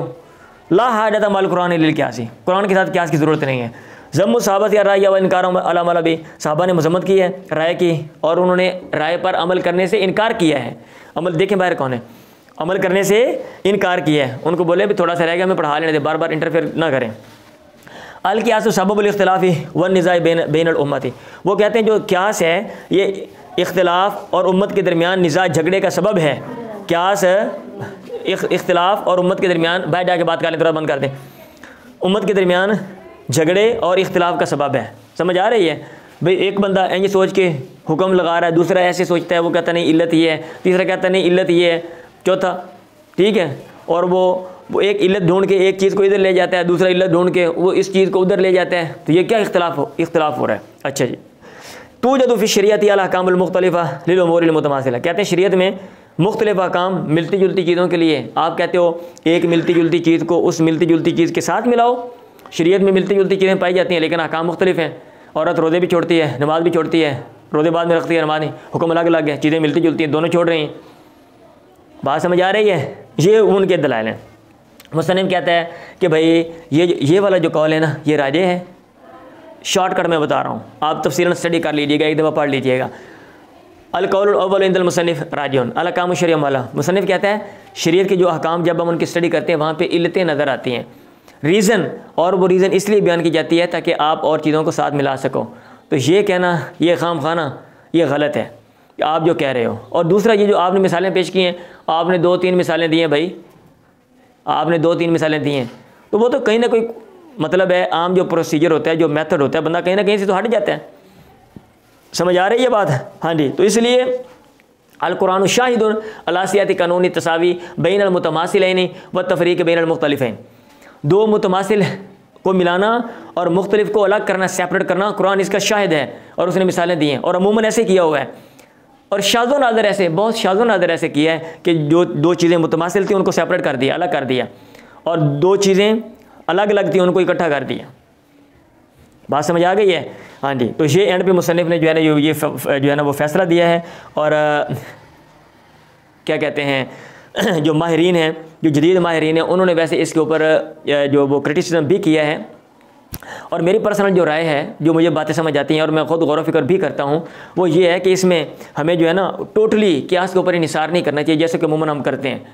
ला हाजत माल कुरान लिल क्यासी, कुरान के साथ क्यास की ज़रूरत नहीं है। ज़म्मु सहाबत या राय व इनकार अला मलबी, सहाबा ने मजम्मत की है राय की, और उन्होंने राय पर अमल करने से इनकार किया है। अमल देखें बाहर कौन है, अमल करने से इनकार किया है। उनको बोले भी थोड़ा सा रह गया, हमें पढ़ा लेने दे, बार बार इंटरफेयर ना करें। अल क्यास सबबुल इख्तिलाफी व निज़ाई बैनल उम्मती, वो कहते हैं जो क्यास है ये इख्तिलाफ और उम्मत के दरमियान निज़ा झगड़े का सबब है। क्यास इख्तिलाफ और उम्मत के दरमियान, बैठ जाके बात कर लें, थोड़ा बंद कर दें, उम्मत के दरमियान झगड़े और इख्तिलाफ का सबब है। समझ आ रही है भाई? एक बंदा ऐसे सोच के हुक्म लगा रहा है, दूसरा ऐसे सोचता है, वो कहता नहीं इल्लत ये है, तीसरा कहता नहीं इल्लत ये है, चौथा ठीक है, और वो एक इल्लत ढूंढ के एक चीज़ को इधर ले जाता है, दूसरा इल्लत ढूंढ के वो इस चीज़ को उधर ले जाता है। तो ये क्या इख्तिलाफ हो रहा है। अच्छा जी, तू जदू फ़ी शरीयत अल अहकामुल मुख्तलिफ़ा लिल उमूरिल मुतमासिला, कहते हैं शरीयत में मुख्तलिफ अहकाम मिलती जुलती चीज़ों के लिए। आप कहते हो एक मिलती जुलती चीज़ को उस मिलती जुलती चीज़ के साथ मिलाओ। शरीयत में मिलती जुलती चीज़ें पाई जाती हैं, लेकिन अहकाम मुख्तलिफ हैं। औरत रोज़े भी छोड़ती है, नमाज भी छोड़ती है, रोज़े बाद में रखती है, नमाज नहीं, हुक्म अलग अलग है, चीज़ें मिलती जुलती हैं, दोनों छोड़ रही हैं। बात समझ आ रही है? ये उनके दलाइल हैं। मुसन्निफ़ कहता है कि भाई ये वाला जो कौल है ना, ये राजे है। शॉर्टकट में बता रहा हूँ, आप तफसीलन स्टडी कर लीजिएगा, एक दफ़ा पढ़ लीजिएगा। अल कौलुल अव्वल इंदल मुसन्निफ़ राजिउन अल अहकाम शरिया वाला, मुसन्निफ़ कहता है शरीयत के जो अहकाम जब हम उनकी स्टडी करते हैं वहाँ पे इल्लतें नज़र आती हैं, रीज़न, और वो रीज़न इसलिए बयान की जाती है ताकि आप और चीज़ों को साथ मिला सको। तो ये कहना ये खाम खाना ये गलत है आप जो कह रहे हो। और दूसरा ये जो आपने मिसालें पेश की हैं, आपने 2-3 मिसालें दी हैं भाई, आपने 2-3 मिसालें दी हैं, तो वो तो कहीं ना कोई मतलब है, आम जो प्रोसीजर होता है, जो मेथड होता है, बंदा कहीं ना कहीं से तो हट जाता है। समझ आ रही है बात? हाँ जी। तो इसलिए अल कुरान शाहिदुन अला सियाती कानूनी तसावी बैन अल मुतमासिलैन व तफरीक बैन अल मुख्तलिफैन, दो मुतमासिल को मिलाना और मुख्तलिफ को अलग करना, सेपरेट करना, कुरान इसका शाहिद है और उसने मिसालें दी हैं, और अमूमन ऐसे किया हुआ है। और शाज़ो नादर ऐसे, बहुत शाज़ो नादर ऐसे किया है कि जो दो चीज़ें मुतमासिल थी उनको सेपरेट कर दिया, अलग कर दिया, और दो चीज़ें अलग अलग थी उनको इकट्ठा कर दिया। बात समझ आ गई है? हाँ जी। तो ये एंड पे मुसन्निफ़ ने जो है ना ये जो है ना वो फ़ैसला दिया है, और क्या कहते हैं जो माहिरीन हैं, जो जदीद माहिरीन हैं, उन्होंने वैसे इसके ऊपर जो वो क्रिटिसिज्म भी किया है। और मेरी पर्सनल जो राय है, जो मुझे बातें समझ आती हैं और मैं ख़ुद गौर व फिक्र भी करता हूँ, वो ये है कि इसमें हमें जो है ना टोटली क़ियास के ऊपर इन्हिसार नहीं करना चाहिए, जैसे कि अमूमन हम करते हैं।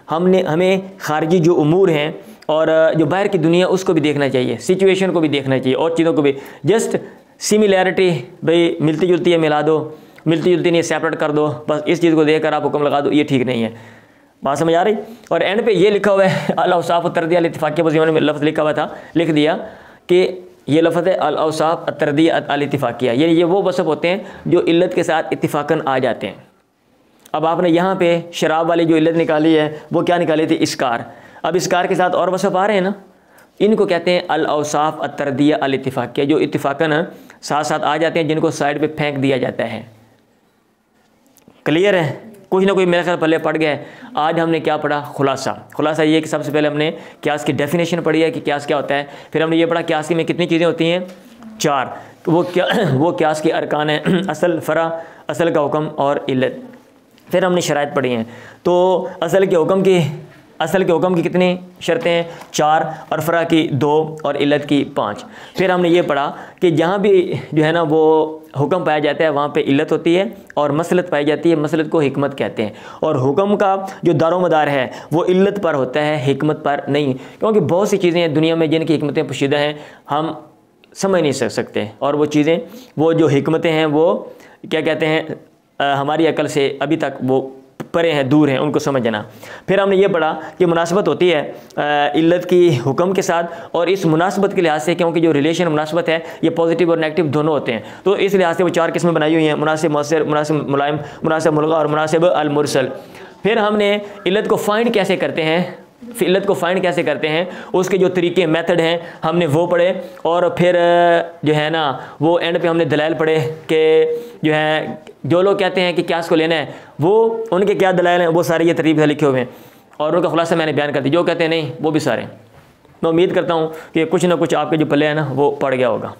हमें खारजी जो उमूर हैं और जो बाहर की दुनिया उसको भी देखना चाहिए, सिचुएशन को भी देखना चाहिए, और चीज़ों को भी। जस्ट सिमिलैरिटी भाई मिलती जुलती है मिला दो, मिलती जुलती नहीं सेपरेट कर दो, बस इस चीज़ को देखकर आप हुक्म लगा दो, ये ठीक नहीं है। बात समझ आ रही? और एंड पे ये लिखा हुआ है अल-औसाफ़ तरदिया अल-इत्तिफ़ाक़िया, ज़माने में लफ्ज़ लिखा हुआ था, लिख दिया कि ये लफ्ज़ है अल-औसाफ़ तरदिया अल-इत्तिफ़ाक़िया, ये वो वसफ़ होते हैं जो इल्लत के साथ इत्तिफ़ाक़न आ जाते हैं। अब आपने यहाँ पे शराब वाली जो इल्लत निकाली है वो क्या निकाली थी? इसकार। अब इसकार के साथ और वसफ़ आ रहे हैं ना, इनको कहते हैं अल-औसाफ़ तरदिया अल-इत्तिफ़ाक़िया, जो इत्तिफ़ाक़न साथ साथ आ जाते हैं, जिनको साइड पे फेंक दिया जाता है। क्लियर है? कुछ ना कोई मेरे ख्याल पल्ले पड़ गया है। आज हमने क्या पढ़ा? खुलासा ये कि सबसे पहले हमने क्यास की डेफिनेशन पढ़ी है कि क्यास क्या होता है। फिर हमने ये पढ़ा क्यास में कितनी चीज़ें होती हैं? 4। वो क्यास के अरकान हैं, असल, फ़रा, असल का हुक्म और इल्लत। फिर हमने शराइत पढ़ी हैं। तो असल के हुक्म की कितनी शर्तें हैं? 4, और फ़रा की 2 और इल्लत की 5। फिर हमने ये पढ़ा कि जहाँ भी जो है ना वो हुक्म पाया जाता है वहाँ पे इल्लत होती है, और मसलत पाई जाती है, मसलत को हिकमत कहते हैं। और हुक्म का जो दारोमदार है वो इल्लत पर होता है, हिकमत पर नहीं, क्योंकि बहुत सी चीज़ें हैं दुनिया में जिनकी हिकमतें पोशीदा हैं, हम समझ नहीं सकते, और वो चीज़ें, वो जो हिकमतें हैं वो क्या कहते हैं, हमारी अकल से अभी तक वो परे हैं, दूर हैं, उनको समझना। फिर हमने ये पढ़ा कि मुनासबत होती है इल्लत की हुक्म के साथ, और इस मुनासबत के लिहाज से, क्योंकि जो रिलेशन मुनासबत है ये पॉजिटिव और नेगेटिव दोनों होते हैं, तो इस लिहाज से वो 4 किस्में बनाई हुई हैं: मुनासिब मुअस्सिर, मुनासिब मुलायम, मुनासिब मुल्गा और मुनासिब अल मुरसल। फिर हमने इल्लत को फाइंड कैसे करते हैं, इल्लत को फाइंड कैसे करते हैं, उसके जो तरीके मेथड हैं हमने वो पढ़े, और फिर जो है ना वो एंड पे हमने दलाइल पढ़े कि जो है जो लोग कहते हैं कि क्यास को लेना है वो उनके क्या दलाइल हैं, वो सारे ये तरतीब से लिखे हुए हैं, और उनका खुलासा मैंने बयान कर दिया। जो कहते हैं नहीं वो भी सारे। मैं उम्मीद करता हूँ कि कुछ ना कुछ आपके जो पल्ले हैं ना वो पड़ गया होगा।